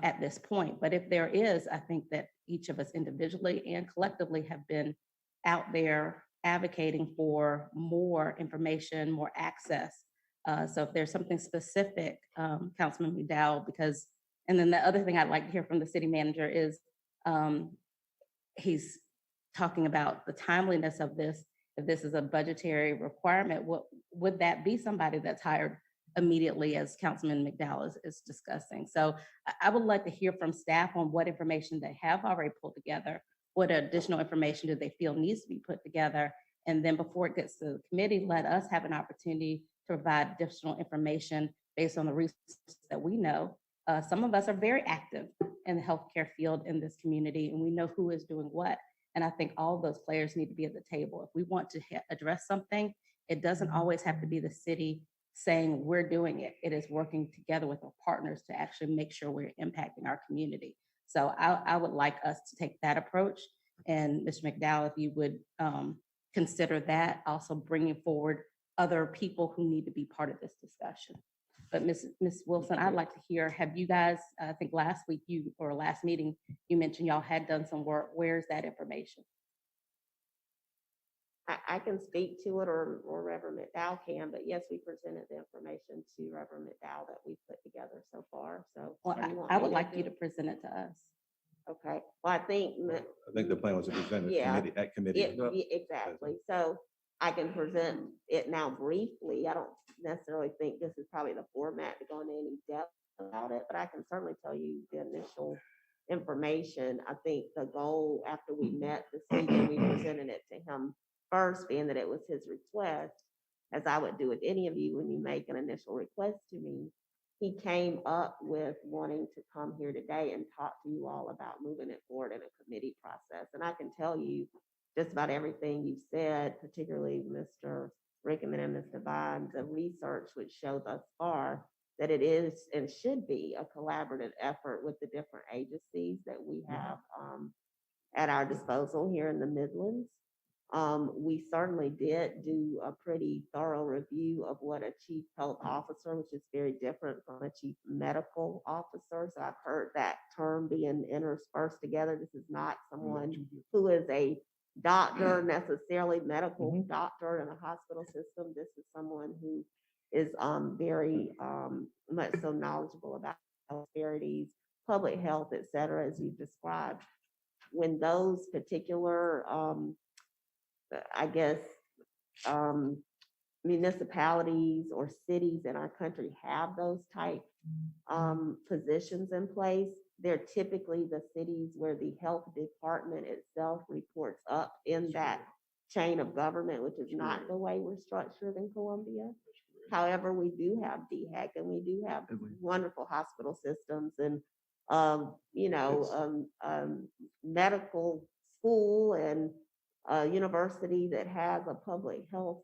Speaker 1: at this point. But if there is, I think that each of us individually and collectively have been out there advocating for more information, more access. So if there's something specific, Councilman McDowell, and then the other thing I'd like to hear from the city manager is he's talking about the timeliness of this. If this is a budgetary requirement, would that be somebody that's hired immediately, as Councilman McDowell is discussing? So I would like to hear from staff on what information they have already pulled together. What additional information do they feel needs to be put together? And then before it gets to the committee, let us have an opportunity to provide additional information based on the resources that we know. Some of us are very active in the healthcare field in this community, and we know who is doing what. And I think all of those players need to be at the table. If we want to address something, it doesn't always have to be the city saying we're doing it. It is working together with our partners to actually make sure we're impacting our community. So I would like us to take that approach. And Mr. McDowell, if you would consider that, also bringing forward other people who need to be part of this discussion. But Ms. Wilson, I'd like to hear, have you guys, I think last week last meeting, you mentioned y'all had done some work. Where's that information?
Speaker 4: I can speak to it, or Reverend McDowell can, but yes, we presented the information to Reverend McDowell that we put together so far. So
Speaker 1: Well, I would like you to present it to us.
Speaker 4: Okay, well, I think
Speaker 2: I think the plan was to present it
Speaker 4: Yeah.
Speaker 2: at committee.
Speaker 4: exactly. So I can present it now briefly. I don't necessarily think this is probably the format to go into any depth about it, but I can certainly tell you the initial information. I think the goal after we met this evening, we presented it to him first, being that it was his request, as I would do with any of you when you make an initial request to me. He came up with wanting to come here today and talk to you all about moving it forward in a committee process. And I can tell you just about everything you've said, particularly Mr. Rickman and Mr. Vine, the research would show thus far that it is and should be a collaborative effort with the different agencies that we have at our disposal here in the Midlands. We certainly did do a pretty thorough review of what a chief health officer, which is very different from a chief medical officer. So I've heard that term being interspersed together. This is not someone who is a doctor, necessarily medical doctor in a hospital system. This is someone who is very much so knowledgeable about disparities, public health, et cetera, as you've described. When those particular I guess, municipalities or cities in our country have those type positions in place, they're typically the cities where the health department itself reports up in that chain of government, which is not the way we're structured in Columbia. However, we do have DHEC and we do have wonderful hospital systems and, medical school and a university that has a public health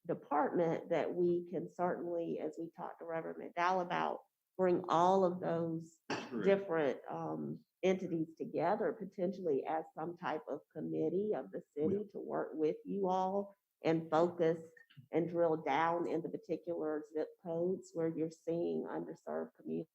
Speaker 4: department that we can certainly, as we talked to Reverend McDowell about, bring all of those different entities together, potentially as some type of committee of the city to work with you all and focus and drill down into particular zip codes where you're seeing underserved communities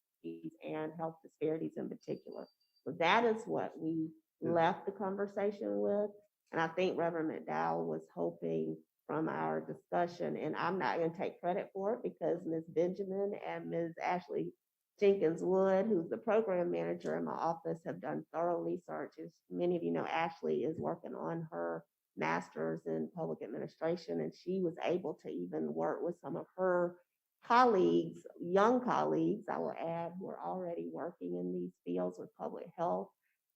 Speaker 4: and health disparities in particular. So that is what we left the conversation with. And I think Reverend McDowell was hoping from our discussion, and I'm not going to take credit for it because Ms. Benjamin and Ms. Ashley Jenkins Wood, who's the program manager in my office, have done thorough research. As many of you know, Ashley is working on her master's in public administration, and she was able to even work with some of her colleagues, young colleagues, I will add, who are already working in these fields with public health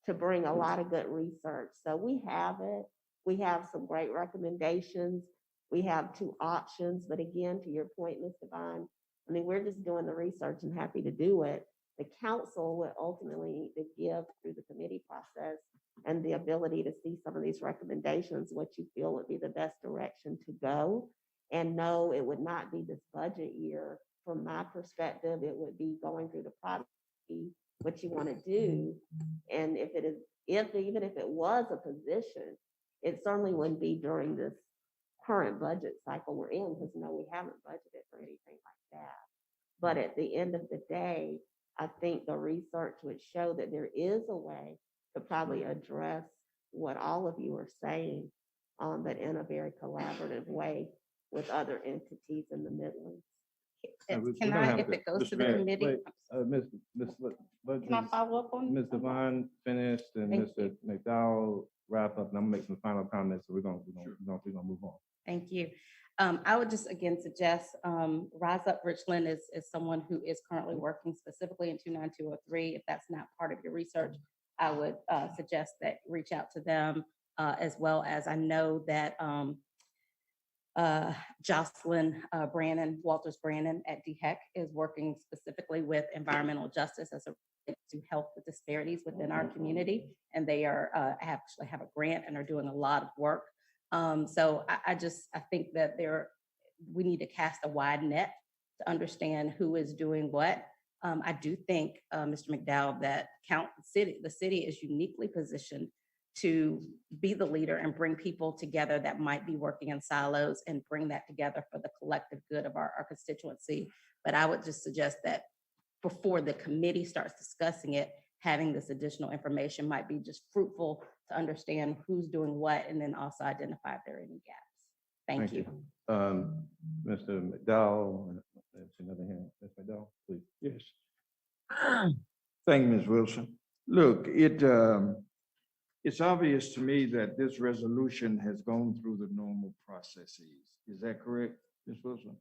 Speaker 4: to bring a lot of good research. So we have it. We have some great recommendations. We have 2 options, but again, to your point, Ms. Devine, I mean, we're just doing the research and happy to do it. The council would ultimately need to give through the committee process and the ability to see some of these recommendations, what you feel would be the best direction to go. And no, it would not be this budget year. From my perspective, it would be going through the process, what you want to do. And even if it was a position, it certainly wouldn't be during this current budget cycle we're in, because no, we haven't budgeted for anything like that. But at the end of the day, I think the research would show that there is a way to probably address what all of you are saying, but in a very collaborative way with other entities in the Midlands.
Speaker 1: Can I, if it goes to the committee? Can I follow up on?
Speaker 2: Ms. Devine finished and
Speaker 1: Thank
Speaker 2: Mr. McDowell wrap up, and I'm gonna make some final comments, so we're gonna move on.
Speaker 1: Thank you. I would just again suggest Rise Up Richland is someone who is currently working specifically in 29203. If that's not part of your research, I would suggest that reach out to them, as well as I know that Jocelyn Walters Brannon at DHEC is working specifically with environmental justice as a to help with disparities within our community, and they are actually have a grant and are doing a lot of work. So I think that we need to cast a wide net to understand who is doing what. I do think, Mr. McDowell, that the city is uniquely positioned to be the leader and bring people together that might be working in silos and bring that together for the collective good of our constituency. But I would just suggest that before the committee starts discussing it, having this additional information might be just fruitful to understand who's doing what and then also identify if there are any gaps. Thank you.
Speaker 2: Mr. McDowell, that's another hand. Ms. McDowell, please.
Speaker 3: Yes. Thank you, Ms. Wilson. Look, it's obvious to me that this resolution has gone through the normal processes. Is that correct, Ms. Wilson?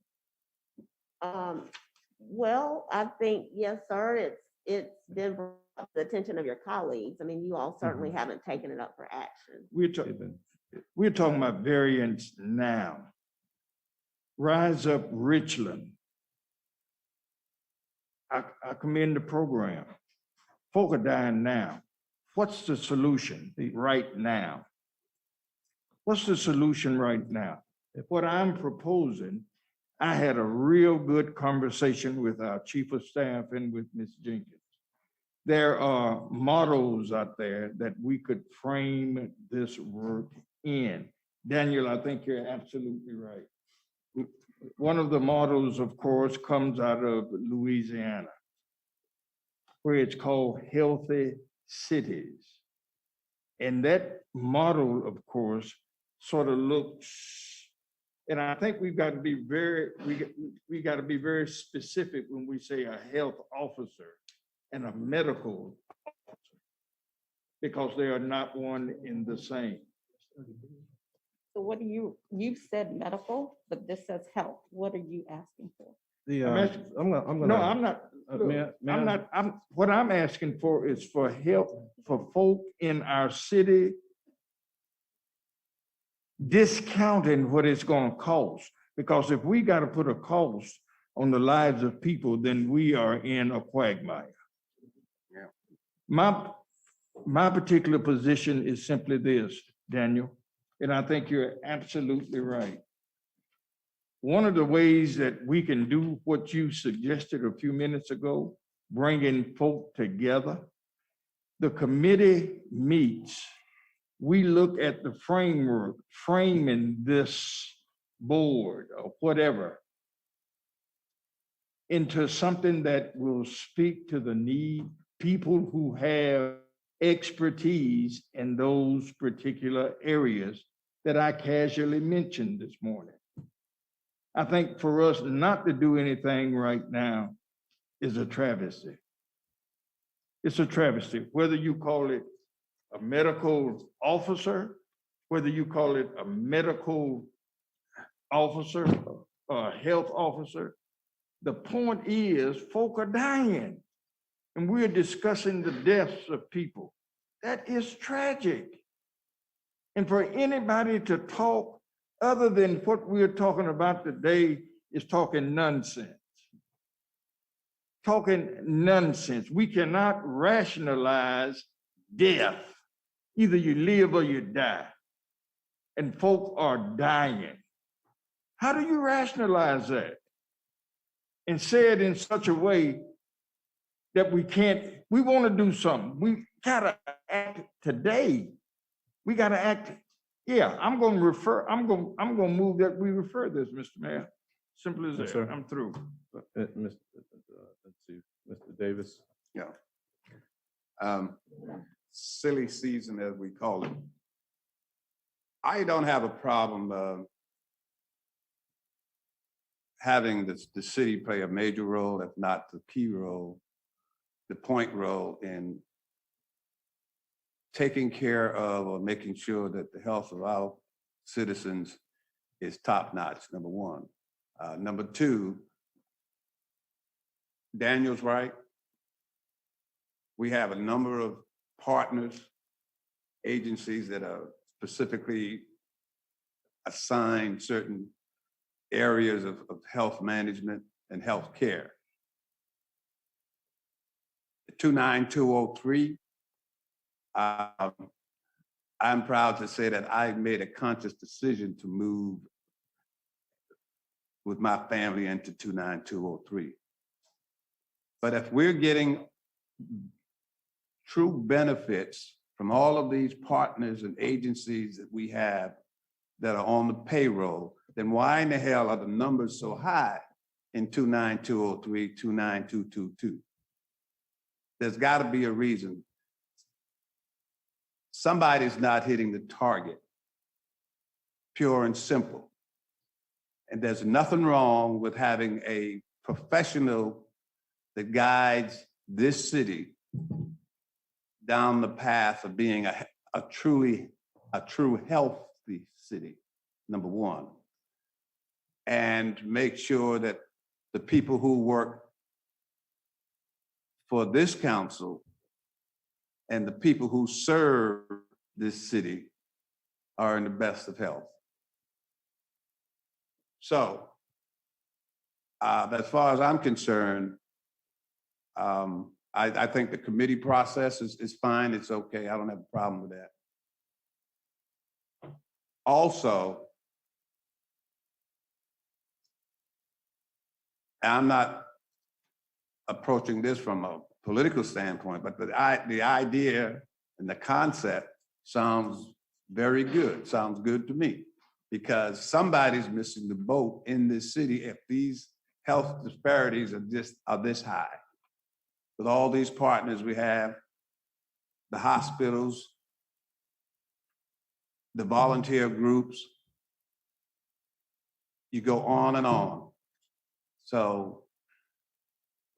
Speaker 4: Well, I think, yes, sir, it's been brought to the attention of your colleagues. I mean, you all certainly haven't taken it up for action.
Speaker 3: We're talking about variance now. Rise Up Richland. I commend the program. Folk are dying now. What's the solution right now? What's the solution right now? What I'm proposing, I had a real good conversation with our chief of staff and with Ms. Jenkins. There are models out there that we could frame this work in. Daniel, I think you're absolutely right. One of the models, of course, comes out of Louisiana, where it's called Healthy Cities. And that model, of course, sort of looks, and I think we've got to be we got to be very specific when we say a health officer and a medical officer, because they are not one in the same.
Speaker 10: So what do you've said medical, but this says health. What are you asking for?
Speaker 2: The,
Speaker 3: I'm asking- No, I'm not. Look, I'm not, what I'm asking for is for help for folk in our city discounting what it's gonna cost. Because if we gotta put a cost on the lives of people, then we are in a quagmire. My particular position is simply this, Daniel, and I think you're absolutely right. One of the ways that we can do what you suggested a few minutes ago, bringing folk together, the committee meets, we look at the framework, framing this board or whatever into something that will speak to the need, people who have expertise in those particular areas that I casually mentioned this morning. I think for us not to do anything right now is a travesty. It's a travesty, whether you call it a medical officer, whether you call it a medical officer or a health officer. The point is, folk are dying, and we're discussing the deaths of people. That is tragic. And for anybody to talk other than what we're talking about today is talking nonsense. Talking nonsense. We cannot rationalize death. Either you live or you die. And folk are dying. How do you rationalize that? And say it in such a way that we want to do something. We gotta act today. We gotta act. Yeah, I'm gonna move that we refer this, Mr. Mayor. Simple as
Speaker 2: Yes,
Speaker 3: that.
Speaker 2: sir.
Speaker 3: I'm through.
Speaker 2: Let's see, Mr. Davis.
Speaker 11: Silly season, as we call it. I don't have a problem having the city play a major role, if not the key role, the point role in taking care of or making sure that the health of our citizens is top notch, number one. Number two, Daniel's right. We have a number of partners, agencies that are specifically assigned certain areas of health management and health care. 29203, I'm proud to say that I made a conscious decision to move with my family into 29203. But if we're getting true benefits from all of these partners and agencies that we have that are on the payroll, then why in the hell are the numbers so high in 29203, 29222? There's got to be a reason. Somebody's not hitting the target, pure and simple. And there's nothing wrong with having a professional that guides this city down the path of being a true healthy city, number one. And make sure that the people who work for this council and the people who serve this city are in the best of health. So, as far as I'm concerned, I think the committee process is fine. It's okay. I don't have a problem with that. Also, I'm not approaching this from a political standpoint, but the idea and the concept sounds Very good. Sounds good to me. Because somebody's missing the boat in this city if these health disparities are this high. With all these partners we have, the hospitals, the volunteer groups, you go on and on. So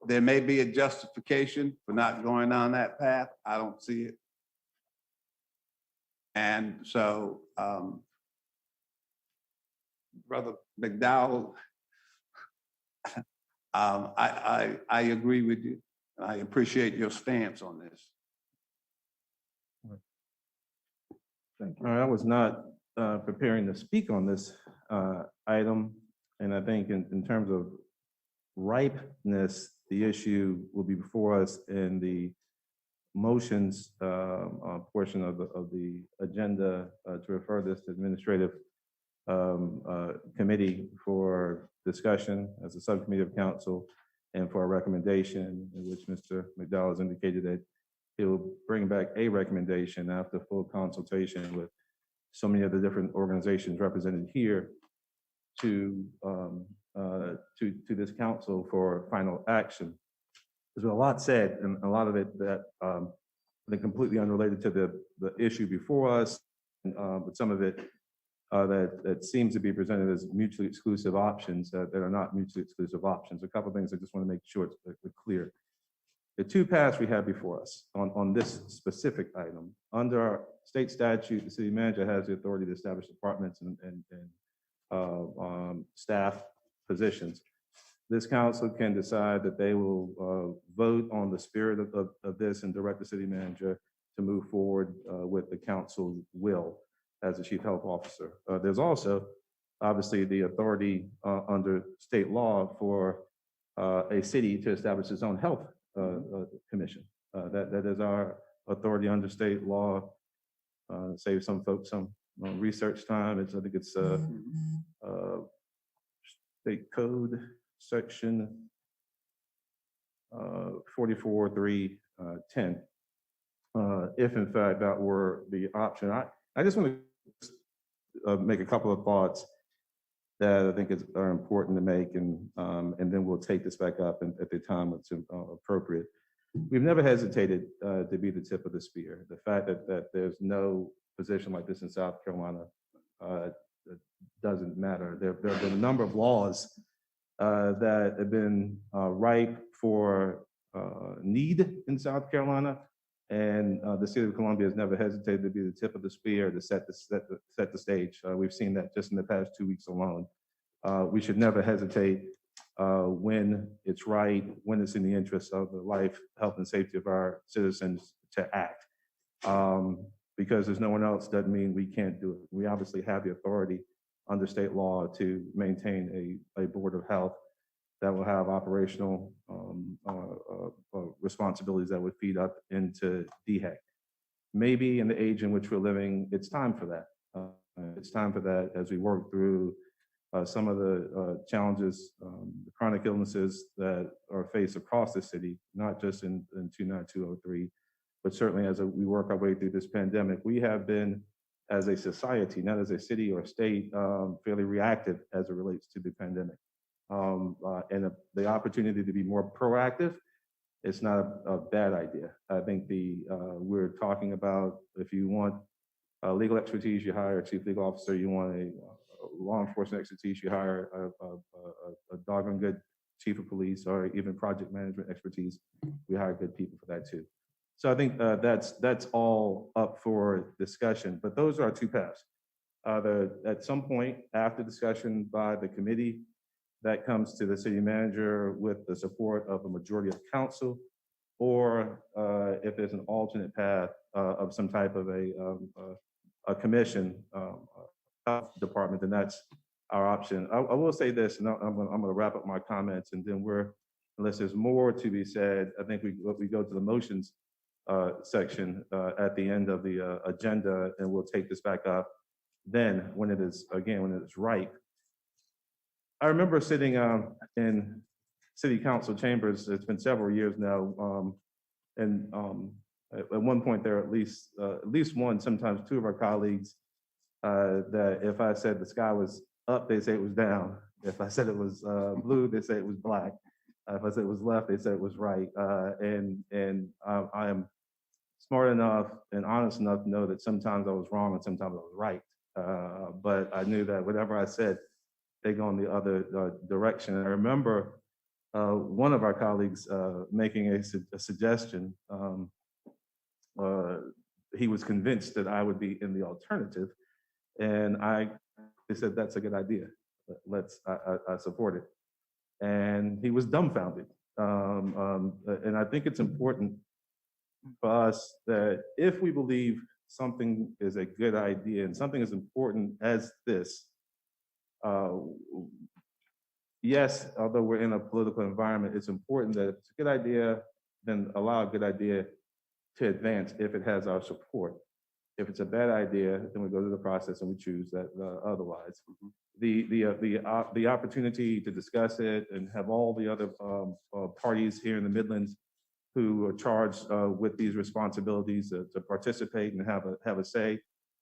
Speaker 11: there may be a justification for not going down that path. I don't see it. And so, Brother McDowell, I agree with you. I appreciate your stance on this.
Speaker 2: All right, I was not preparing to speak on this item, and I think in terms of ripeness, the issue will be before us in the motions portion of the agenda to refer this to administrative committee for discussion as a subcommittee of council and for a recommendation, in which Mr. McDowell has indicated that he'll bring back a recommendation after full consultation with so many of the different organizations represented here to this council for final action. There's been a lot said, and a lot of it that I think completely unrelated to the issue before us, but some of it that seems to be presented as mutually exclusive options that are not mutually exclusive options. A couple of things I just want to make sure it's clear. The two paths we have before us on this specific item, under our state statute, the city manager has the authority to establish departments and staff positions. This council can decide that they will vote on the spirit of this and direct the city manager to move forward with the council's will as the chief health officer. There's also obviously the authority under state law for a city to establish its own health commission. That is our authority under state law. Save some folks some research time. I think it's state code section 44.3.10. If in fact that were the option, I just want to make a couple of thoughts that I think are important to make, and then we'll take this back up at the time it's appropriate. We've never hesitated to be the tip of the spear. The fact that there's no position like this in South Carolina doesn't matter. There have been a number of laws that have been ripe for need in South Carolina, and the city of Columbia has never hesitated to be the tip of the spear to set the stage. We've seen that just in the past 2 weeks alone. We should never hesitate when it's right, when it's in the interest of the life, health, and safety of our citizens to act. Because there's no one else doesn't mean we can't do it. We obviously have the authority under state law to maintain a board of health that will have operational responsibilities that would feed up into DHEC. Maybe in the age in which we're living, it's time for that. It's time for that as we work through some of the challenges, the chronic illnesses that are faced across the city, not just in 29203, but certainly as we work our way through this pandemic. We have been, as a society, not as a city or state, fairly reactive as it relates to the pandemic. And the opportunity to be more proactive, it's not a bad idea. I think we're talking about, if you want legal expertise, you hire a chief legal officer. You want a law enforcement expertise, you hire a doggone good chief of police, or even project management expertise. We hire good people for that too. So I think that's all up for discussion, but those are our two paths. At some point after discussion by the committee, that comes to the city manager with the support of a majority of council, or if there's an alternate path of some type of a commission department, then that's our option. I will say this, and I'm going to wrap up my comments, and then unless there's more to be said, I think we go to the motions section at the end of the agenda, and we'll take this back up then when it is right. I remember sitting in city council chambers, it's been several years now, and at one point there at least one, sometimes two of our colleagues that if I said the sky was up, they say it was down. If I said it was blue, they say it was black. If I said it was left, they said it was right. I am smart enough and honest enough to know that sometimes I was wrong and sometimes I was right. But I knew that whatever I said, they go in the other direction. I remember one of our colleagues making a suggestion. He was convinced that I would be in the alternative, and they said that's a good idea. I support it. And he was dumbfounded. And I think it's important for us that if we believe something is a good idea and something as important as this, yes, although we're in a political environment, it's important that if it's a good idea, then allow a good idea to advance if it has our support. If it's a bad idea, then we go through the process and we choose that otherwise. The opportunity to discuss it and have all the other parties here in the Midlands who are charged with these responsibilities to participate and have a say,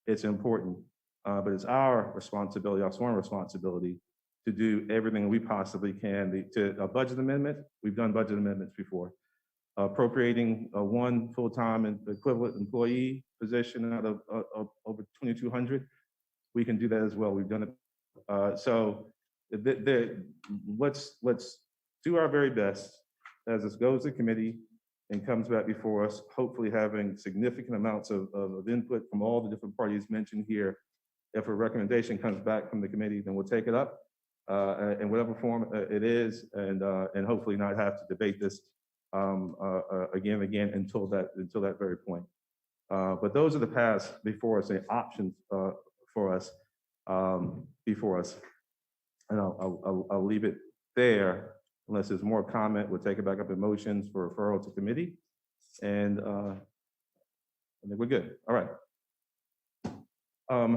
Speaker 2: it's important. But it's our responsibility, our sworn responsibility, to do everything we possibly can. A budget amendment, we've done budget amendments before. Appropriating one full-time and equivalent employee position out of over 2,200, we can do that as well. We've done it. So let's do our very best as this goes to committee and comes back before us, hopefully having significant amounts of input from all the different parties mentioned here. If a recommendation comes back from the committee, then we'll take it up in whatever form it is, and hopefully not have to debate this again and again until that very point. But those are the paths before us, the options for us before us. And I'll leave it there unless there's more comment. We'll take it back up in motions for referral to committee, and I think we're good. All right. All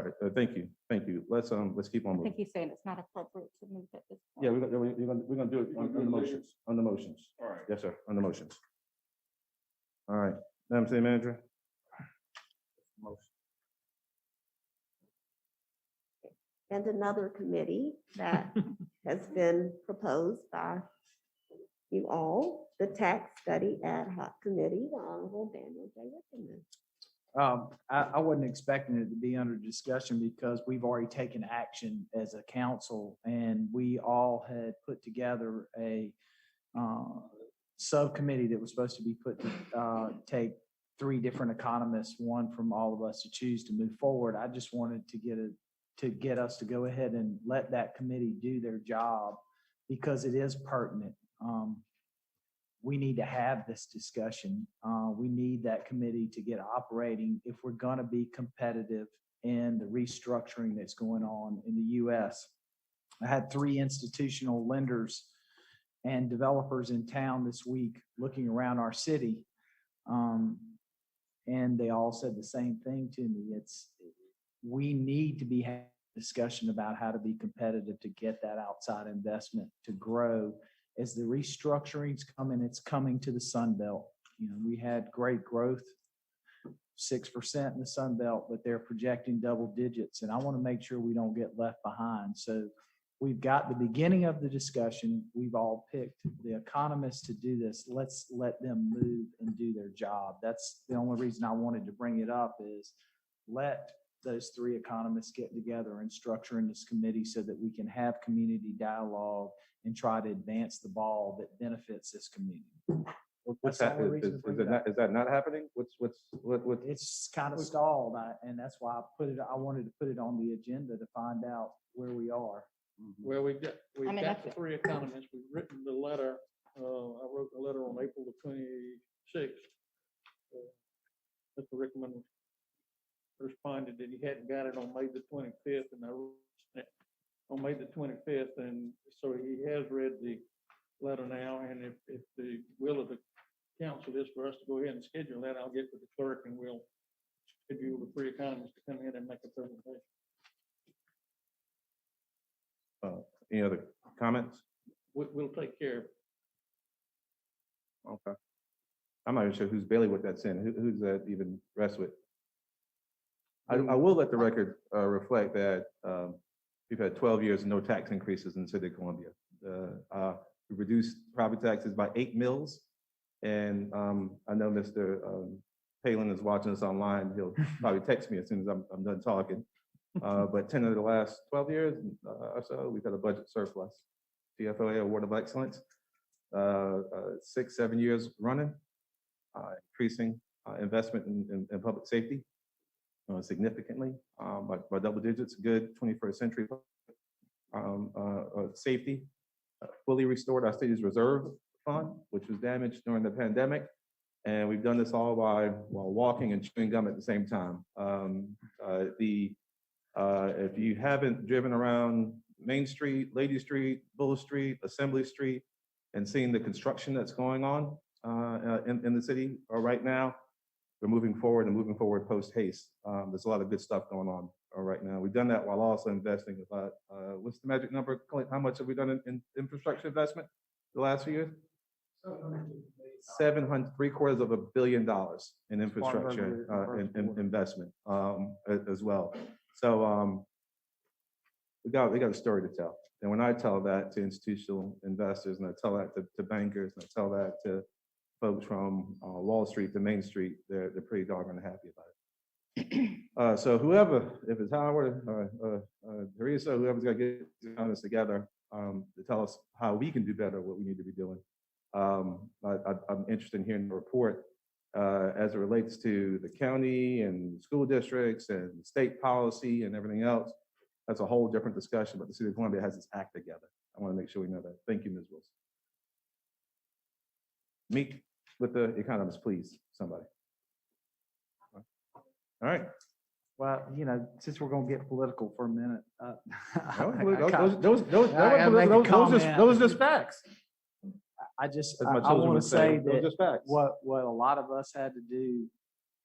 Speaker 2: right. Thank you. Thank you. Let's keep on
Speaker 10: I
Speaker 2: moving.
Speaker 10: think he's saying it's not appropriate to move at this point.
Speaker 2: Yeah, we're gonna do it on the motions. On the motions. All right. Yes, sir. On the motions. All right, Madam City Manager.
Speaker 4: And another committee that has been proposed by you all, the Tax Study Ad Hoc Committee, the Honorable Daniel J. Rickman.
Speaker 9: I wasn't expecting it to be under discussion because we've already taken action as a council, and we all had put together a subcommittee that was supposed to be put to take 3 different economists, one from all of us to choose to move forward. I just wanted to get us to go ahead and let that committee do their job because it is pertinent. We need to have this discussion. We need that committee to get operating if we're going to be competitive in the restructuring that's going on in the U.S. I had 3 institutional lenders and developers in town this week looking around our city. And they all said the same thing to me. We need to be having a discussion about how to be competitive to get that outside investment to grow. As the restructuring's coming, it's coming to the Sun Belt. You know, we had great growth, 6% in the Sun Belt, but they're projecting double digits. And I want to make sure we don't get left behind. So we've got the beginning of the discussion. We've all picked the economists to do this. Let's let them move and do their job. That's the only reason I wanted to bring it up is let those 3 economists get together and structure in this committee so that we can have community dialogue and try to advance the ball that benefits this community.
Speaker 2: What's
Speaker 9: That's the
Speaker 2: that?
Speaker 9: only reason to bring it up.
Speaker 2: Is that not happening? What?
Speaker 9: It's kind of stalled, and that's why I wanted to put it on the agenda to find out where we are.
Speaker 8: Well, we've got
Speaker 10: that's
Speaker 8: the
Speaker 10: it.
Speaker 8: 3 economists. We've written the letter. I wrote the letter on April the 26th. Mr. Rickman responded that he hadn't got it on May the 25th, and I wrote it on May the 25th, and so he has read the letter now, and if the will of the council is for us to go ahead and schedule that, I'll get with the clerk and we'll schedule the 3 economists to come in and make a presentation.
Speaker 2: Any other comments?
Speaker 8: We'll take care of it.
Speaker 2: Okay. I'm not even sure whose bailiwick that's in. Who's that even rests with? I will let the record reflect that we've had 12 years of no tax increases in the city of Columbia. We reduced property taxes by 8 mills. And I know Mr. Palin is watching us online. He'll probably text me as soon as I'm done talking. But 10 of the last 12 years or so, we've had a budget surplus. TFOA Award of Excellence, 6, 7 years running, increasing investment in public safety significantly by double digits, good 21st century safety, fully restored our city's reserve fund, which was damaged during the pandemic. And we've done this all while walking and chewing gum at the same time. If you haven't driven around Main Street, Lady Street, Bull Street, Assembly Street, and seen the construction that's going on in the city right now, we're moving forward post haste. There's a lot of good stuff going on right now. We've done that while also investing about, what's the magic number, Clint? How much have we done in infrastructure investment the last few years? 700, $750 million in infrastructure investment as well. So we got a story to tell. And when I tell that to institutional investors, and I tell that to bankers, and I tell that to folks from Wall Street to Main Street, they're pretty doggone happy about it. So whoever, if it's Howard or Teresa, whoever's got to get this together to tell us how we can do better, what we need to be doing. I'm interested in hearing the report as it relates to the county and school districts and state policy and everything else. That's a whole different discussion, but the city of Columbia has its act together. I want to make sure we know that. Thank you, Ms. Wilson. Meet with the economists, please, somebody. All right.
Speaker 9: Well, you know, since we're gonna get political for a minute.
Speaker 2: Those just facts.
Speaker 9: I just,
Speaker 2: As my
Speaker 9: I
Speaker 2: children
Speaker 9: want
Speaker 2: would
Speaker 9: to say
Speaker 2: those
Speaker 9: that
Speaker 2: just facts.
Speaker 9: what a lot of us had to do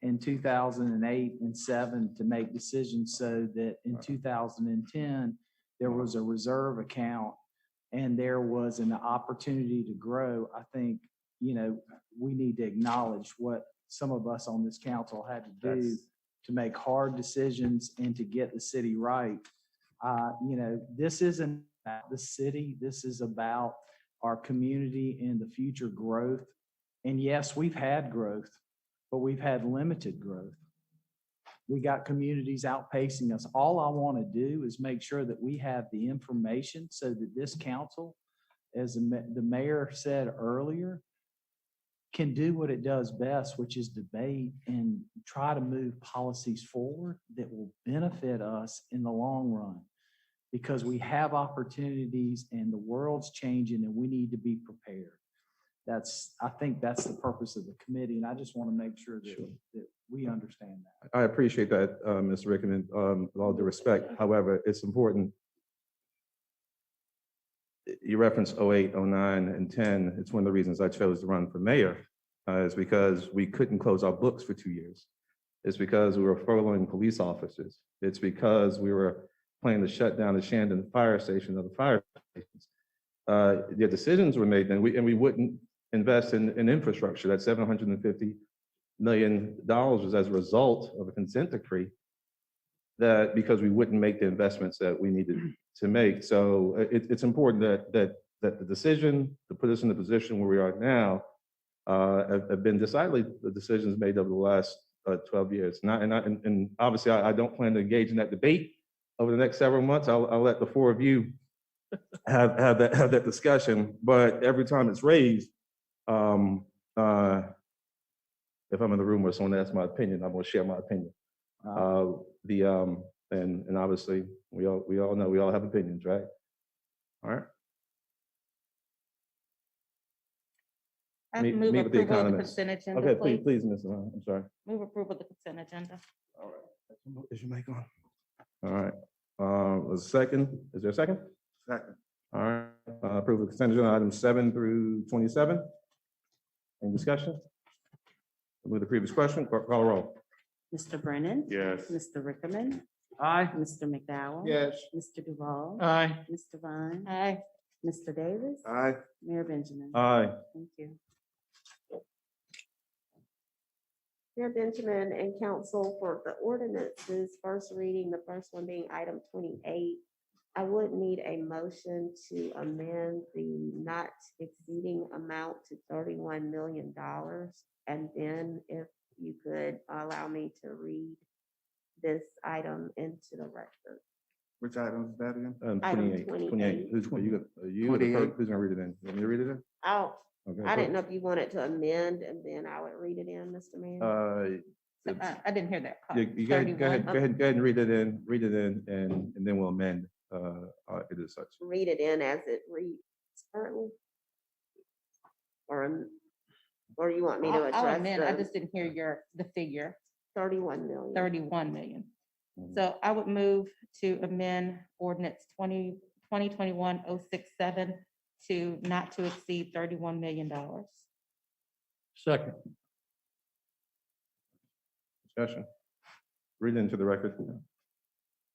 Speaker 9: in 2008 and 7 to make decisions so that in 2010, there was a reserve account and there was an opportunity to grow. I think, you know, we need to acknowledge what some of us on this council had to do to make hard decisions and to get the city right. You know, this isn't about the city. This is about our community and the future growth. And yes, we've had growth, but we've had limited growth. We got communities outpacing us. All I want to do is make sure that we have the information so that this council, as the mayor said earlier, can do what it does best, which is debate and try to move policies forward that will benefit us in the long run. Because we have opportunities and the world's changing and we need to be prepared. I think that's the purpose of the committee. And I just want to make sure that we understand that.
Speaker 2: I appreciate that, Mr. Rickman, with all due respect. However, it's important. You referenced 08, 09, and 10. It's one of the reasons I chose to run for mayor is because we couldn't close our books for 2 years. It's because we were furloughing police officers. It's because we were planning to shut down the Shandon fire station or the fire stations. The decisions were made then, and we wouldn't invest in infrastructure. That $750 million was as a result of a consent decree that because we wouldn't make the investments that we needed to make. So it's important that the decision to put us in the position where we are now have been decidedly the decisions made over the last 12 years. And obviously I don't plan to engage in that debate over the next several months. I'll let the four of you have that discussion. But every time it's raised, if I'm in the room where someone asks my opinion, I'm going to share my opinion. And obviously we all know we all have opinions, right? All right.
Speaker 10: I
Speaker 2: Meet
Speaker 10: move
Speaker 2: with the
Speaker 10: approval of the
Speaker 2: economist.
Speaker 10: consent agenda.
Speaker 2: Okay, please, Ms. I'm sorry.
Speaker 10: Move approval of the consent agenda.
Speaker 2: All right. Is your mic on? All right. A second. Is there a second? Second. All right. Approve the consent agenda items 7 through 27. Any discussion? With the previous question, call a roll.
Speaker 12: Mr. Brennan.
Speaker 2: Yes.
Speaker 12: Mr. Rickerman.
Speaker 7: Aye.
Speaker 12: Mr. McDowell.
Speaker 11: Yes.
Speaker 12: Mr. Duval.
Speaker 7: Aye.
Speaker 12: Mr. Vine.
Speaker 10: Aye.
Speaker 12: Mr. Davis.
Speaker 2: Aye.
Speaker 12: Mayor Benjamin.
Speaker 2: Aye.
Speaker 12: Thank you.
Speaker 4: Mayor Benjamin and council, for the ordinances, first reading, the first one being item 28, I would need a motion to amend the not exceeding amount to $31 million. And then if you could allow me to read this item into the record.
Speaker 11: Which item is that again?
Speaker 4: Item
Speaker 2: 28. Who's, you, you,
Speaker 11: 28.
Speaker 2: who's gonna read it in? You want me to read it in? Okay,
Speaker 4: I
Speaker 2: go.
Speaker 4: didn't know if you wanted to amend and then I would read it in, Mr. Mayor.
Speaker 1: I didn't hear that.
Speaker 2: You go ahead,
Speaker 1: 31.
Speaker 2: go ahead and read it in, and then we'll amend, it as such.
Speaker 4: Read it in as it reads currently? Or you want me to
Speaker 1: I'll
Speaker 4: address
Speaker 1: amend. I
Speaker 4: the
Speaker 1: just didn't hear the figure,
Speaker 4: 31 million?
Speaker 1: 31 million.
Speaker 2: Mhm.
Speaker 1: So I would move to amend ordinance 2021-067 to not to exceed $31 million.
Speaker 8: Second.
Speaker 2: Discussion. Read it into the record.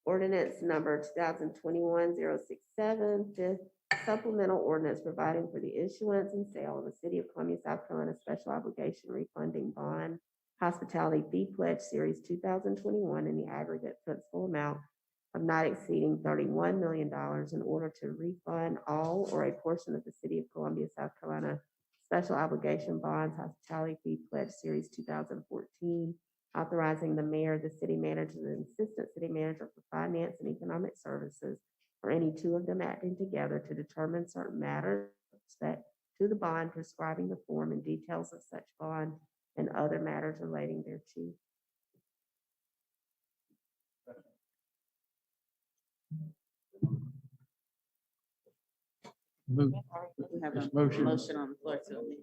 Speaker 4: Ordinance number 2021-067, fifth supplemental ordinance providing for the issuance and sale of the City of Columbia, South Carolina Special Obligation Refunding Bond Hospitality Fee Pledge Series 2021 in the aggregate principal amount of not exceeding $31 million in order to refund all or a portion of the City of Columbia, South Carolina Special Obligation Bonds Hospitality Fee Pledge Series 2014, authorizing the mayor, the city manager, and assistant city manager for finance and economic services, or any two of them acting together to determine certain matters that to the bond, prescribing the form and details of such bond and other matters relating thereto.
Speaker 8: Move.
Speaker 1: We have
Speaker 8: This
Speaker 1: a
Speaker 8: motion.
Speaker 1: motion on the floor to amend.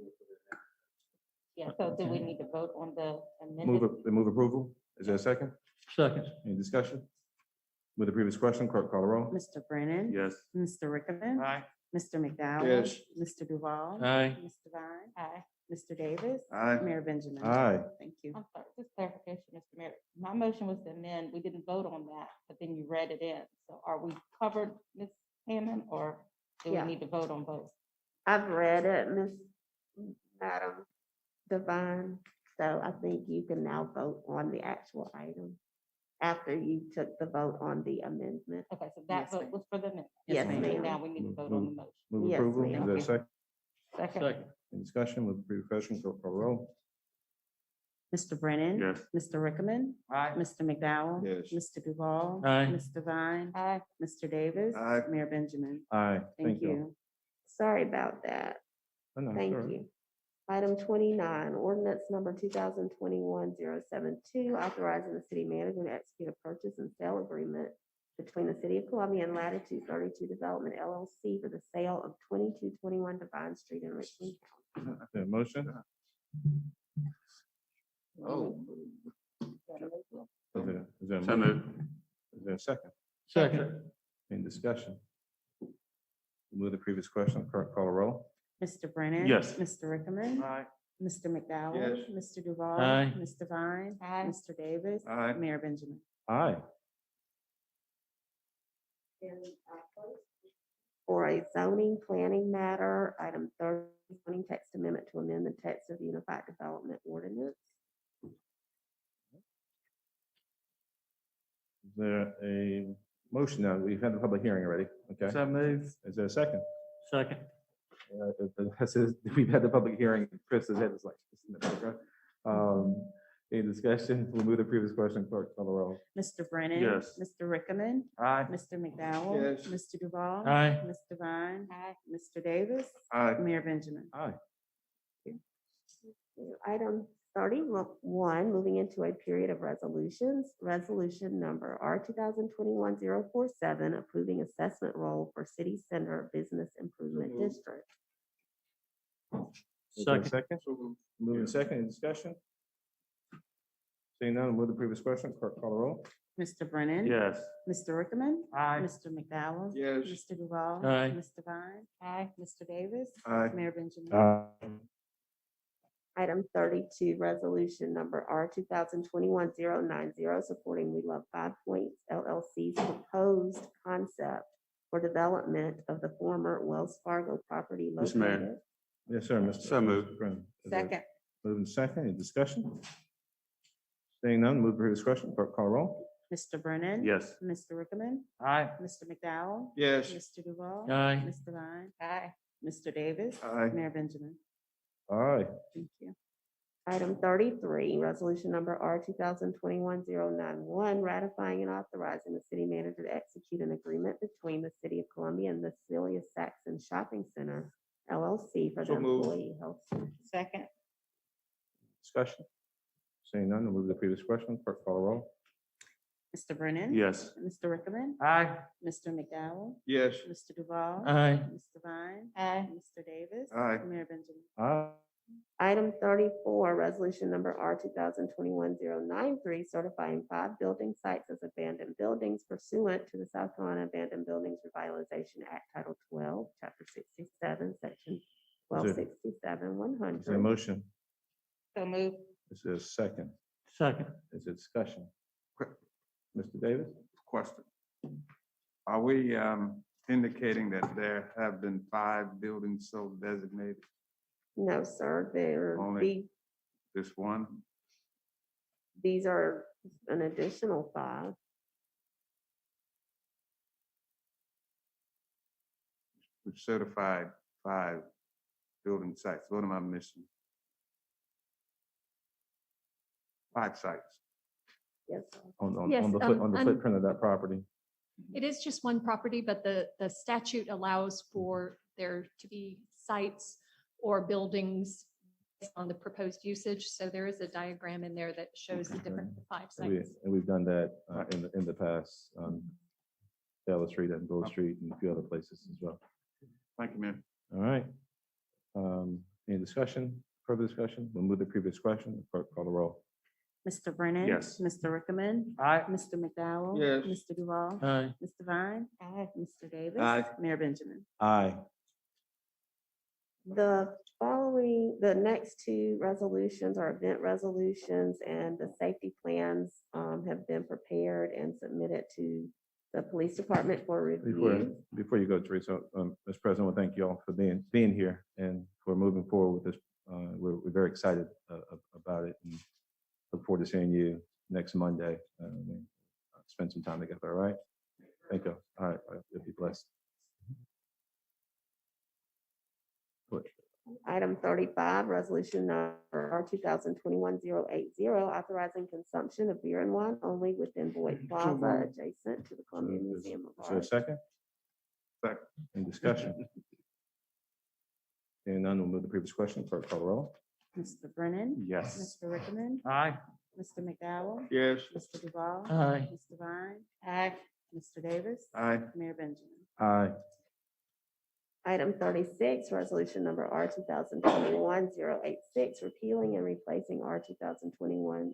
Speaker 1: Yeah, so do we need to vote on the amendment?
Speaker 2: Move approval. Is there a second?
Speaker 8: Second.
Speaker 2: Any discussion? With the previous question, clerk call the roll.
Speaker 12: Mr. Brennan.
Speaker 11: Yes.
Speaker 12: Mr. Rickman.
Speaker 11: Aye.
Speaker 12: Mr. McDowell.
Speaker 8: Yes.
Speaker 12: Mr. Duval.
Speaker 8: Aye.
Speaker 12: Mr. Vine.
Speaker 1: Aye.
Speaker 12: Mr. Davis.
Speaker 11: Aye.
Speaker 12: Mayor Benjamin.
Speaker 2: Aye.
Speaker 12: Thank you.
Speaker 1: I'm sorry, just clarification, Mr. Mayor. My motion was to amend. We didn't vote on that, but then you read it in. So are we covered, Ms. Hammond, or do we
Speaker 4: Yeah.
Speaker 1: need to vote on both?
Speaker 4: I've read it, Madam Devine, so I think you can now vote on the actual item after you took the vote on the amendment.
Speaker 1: Okay, so that
Speaker 12: Yes,
Speaker 1: vote
Speaker 12: ma'am.
Speaker 1: was for the amendment.
Speaker 4: Yes,
Speaker 1: So
Speaker 4: ma'am.
Speaker 1: now we need to vote on the motion.
Speaker 2: Move
Speaker 4: Yes,
Speaker 2: approval. Is
Speaker 4: ma'am.
Speaker 2: there a second?
Speaker 1: Second.
Speaker 8: Second.
Speaker 2: Any discussion? With the previous question, clerk call the roll.
Speaker 12: Mr. Brennan.
Speaker 11: Yes.
Speaker 12: Mr. Rickman.
Speaker 11: Aye.
Speaker 12: Mr. McDowell.
Speaker 2: Yes.
Speaker 12: Mr. Duval.
Speaker 8: Aye.
Speaker 12: Mr. Vine.
Speaker 1: Aye.
Speaker 12: Mr. Davis.
Speaker 11: Aye.
Speaker 12: Mayor Benjamin.
Speaker 2: Aye.
Speaker 12: Thank you.
Speaker 4: Sorry about that.
Speaker 2: Oh, no,
Speaker 4: Thank
Speaker 2: it's all right.
Speaker 4: you. Item 29, ordinance number 2021-072, authorizing the city manager to execute a purchase and sale agreement between the City of Columbia and Latitude 32 Development LLC for the sale of 2221 Divine Street in Richmond County.
Speaker 2: Is there a motion?
Speaker 11: Oh.
Speaker 2: Is there a
Speaker 11: So
Speaker 2: motion?
Speaker 11: moved.
Speaker 2: Is there a second?
Speaker 8: Second.
Speaker 2: Any discussion? Move the previous question, clerk call the roll.
Speaker 12: Mr. Brennan.
Speaker 11: Yes.
Speaker 12: Mr. Rickman.
Speaker 11: Aye.
Speaker 12: Mr. McDowell.
Speaker 11: Yes.
Speaker 12: Mr. Duval.
Speaker 8: Aye.
Speaker 12: Mr. Vine.
Speaker 1: Aye.
Speaker 12: Mr. Davis.
Speaker 11: Aye.
Speaker 12: Mayor Benjamin.
Speaker 2: Aye.
Speaker 4: For a zoning planning matter, item 30, zoning text amendment to amend the text of the Unified Development Ordinance.
Speaker 2: Is there a motion now? We've had the public hearing already, okay?
Speaker 11: So moved.
Speaker 2: Is there a second?
Speaker 8: Second.
Speaker 2: We've had the public hearing. Chris's head is like. Any discussion? We'll move the previous question, clerk call the roll.
Speaker 12: Mr. Brennan.
Speaker 11: Yes.
Speaker 12: Mr. Rickman.
Speaker 11: Aye.
Speaker 12: Mr. McDowell.
Speaker 11: Yes.
Speaker 12: Mr. Duval.
Speaker 8: Aye.
Speaker 12: Mr. Vine.
Speaker 1: Aye.
Speaker 12: Mr. Davis.
Speaker 11: Aye.
Speaker 12: Mayor Benjamin.
Speaker 2: Aye.
Speaker 4: Item 31, moving into a period of resolutions. Resolution number R 2021-047, approving assessment role for City Center Business Improvement District.
Speaker 2: Is there a
Speaker 8: Second.
Speaker 2: second? Moving second, any discussion? Seeing none, move the previous question, clerk call the roll.
Speaker 12: Mr. Brennan.
Speaker 11: Yes.
Speaker 12: Mr. Rickman.
Speaker 11: Aye.
Speaker 12: Mr. McDowell.
Speaker 11: Yes.
Speaker 12: Mr. Duval.
Speaker 8: Aye.
Speaker 12: Mr. Vine.
Speaker 1: Aye.
Speaker 12: Mr. Davis.
Speaker 11: Aye.
Speaker 12: Mayor Benjamin.
Speaker 4: Item 32, resolution number R 2021-090, supporting We Love 5 Points LLC's proposed concept for development of the former Wells Fargo property
Speaker 11: Mr. Mayor.
Speaker 4: located.
Speaker 2: Yes, sir, Mr.
Speaker 11: So moved.
Speaker 2: Brennan. Is there-
Speaker 1: Second.
Speaker 2: Moving second, any discussion? Seeing none, move to previous question. Clerk call the roll.
Speaker 12: Mr. Brennan.
Speaker 11: Yes.
Speaker 12: Mr. Rickman,
Speaker 3: Aye.
Speaker 12: Mr. McDowell.
Speaker 3: Yes.
Speaker 12: Mr. Duval.
Speaker 8: Aye.
Speaker 12: Mr. Vine,
Speaker 10: Aye.
Speaker 12: Mr. Davis.
Speaker 11: Aye.
Speaker 12: Mayor Benjamin.
Speaker 2: Aye.
Speaker 12: Thank you.
Speaker 4: Item 33, resolution number R 2021-091, ratifying and authorizing the city manager to execute an agreement between the city of Columbia and the Celia Saxon Shopping Center LLC for the
Speaker 3: So moved.
Speaker 4: employee health.
Speaker 10: Second.
Speaker 2: Discussion. Seeing none, we'll move to the previous question. Clerk call the roll.
Speaker 12: Mr. Brennan.
Speaker 11: Yes.
Speaker 12: Mr. Rickman,
Speaker 3: Aye.
Speaker 12: Mr. McDowell,
Speaker 3: Yes.
Speaker 12: Mr. Duval.
Speaker 8: Aye.
Speaker 12: Mr. Vine.
Speaker 10: Aye.
Speaker 12: Mr. Davis.
Speaker 11: Aye.
Speaker 12: Mayor Benjamin.
Speaker 2: Aye.
Speaker 4: Item 34, resolution number R 2021-093, certifying 5 building sites as abandoned buildings pursuant to the South Carolina Abandoned Buildings Revitalization Act, Title 12, Chapter 67, Section 1267,
Speaker 2: Is there a
Speaker 4: 100.
Speaker 2: motion?
Speaker 10: So move.
Speaker 2: Is there a second?
Speaker 8: Second.
Speaker 2: Is there discussion? Mr. Davis?
Speaker 11: Question. Are we indicating that there have been 5 buildings so designated?
Speaker 4: No, sir, there
Speaker 11: Only- This one?
Speaker 4: these are an additional 5.
Speaker 11: We've certified 5 building sites. What am I missing? 5 sites.
Speaker 4: Yes, sir.
Speaker 13: Yes,
Speaker 2: On the footprint of that property.
Speaker 13: It is just one property, but the statute allows for there to be sites or buildings based on the proposed usage. So there is a diagram in there that shows the different 5 sites.
Speaker 2: And we've done that in the past, Taylor Street and Bull Street and a few other places as well.
Speaker 11: Thank you, Mayor.
Speaker 2: All right. Any discussion, further discussion? We'll move to the previous question. Clerk call the roll.
Speaker 12: Mr. Brennan.
Speaker 11: Yes.
Speaker 12: Mr. Rickman,
Speaker 3: Aye.
Speaker 12: Mr. McDowell.
Speaker 3: Yes.
Speaker 12: Mr. Duval.
Speaker 8: Aye.
Speaker 12: Mr. Vine.
Speaker 10: Aye.
Speaker 12: Mr. Davis.
Speaker 11: Aye.
Speaker 12: Mayor Benjamin.
Speaker 2: Aye.
Speaker 4: The next 2 resolutions are event resolutions, and the safety plans have been prepared and submitted to the police department for review.
Speaker 2: Before you go, Teresa, Mr. President, I want to thank you all for being here and for moving forward with this. We're very excited about it and look forward to seeing you next Monday. Spend some time together, all right? Thank you. All right, you'll be blessed.
Speaker 4: Item 35, resolution number R 2021-080, authorizing consumption of beer and wine only within Boyd Plaza adjacent to the Columbia Museum of
Speaker 2: Is there a
Speaker 4: Art.
Speaker 2: second?
Speaker 11: Second.
Speaker 2: Any discussion? Seeing none, we'll move to the previous question. Clerk call the roll.
Speaker 12: Mr. Brennan.
Speaker 11: Yes.
Speaker 12: Mr. Rickman,
Speaker 3: Aye.
Speaker 12: Mr. McDowell.
Speaker 3: Yes.
Speaker 12: Mr. Duval.
Speaker 8: Aye.
Speaker 12: Mr. Vine.
Speaker 10: Aye.
Speaker 12: Mr. Davis.
Speaker 11: Aye.
Speaker 12: Mayor Benjamin.
Speaker 2: Aye.
Speaker 4: Item 36, resolution number R 2021-086, repealing and replacing R 2021-034,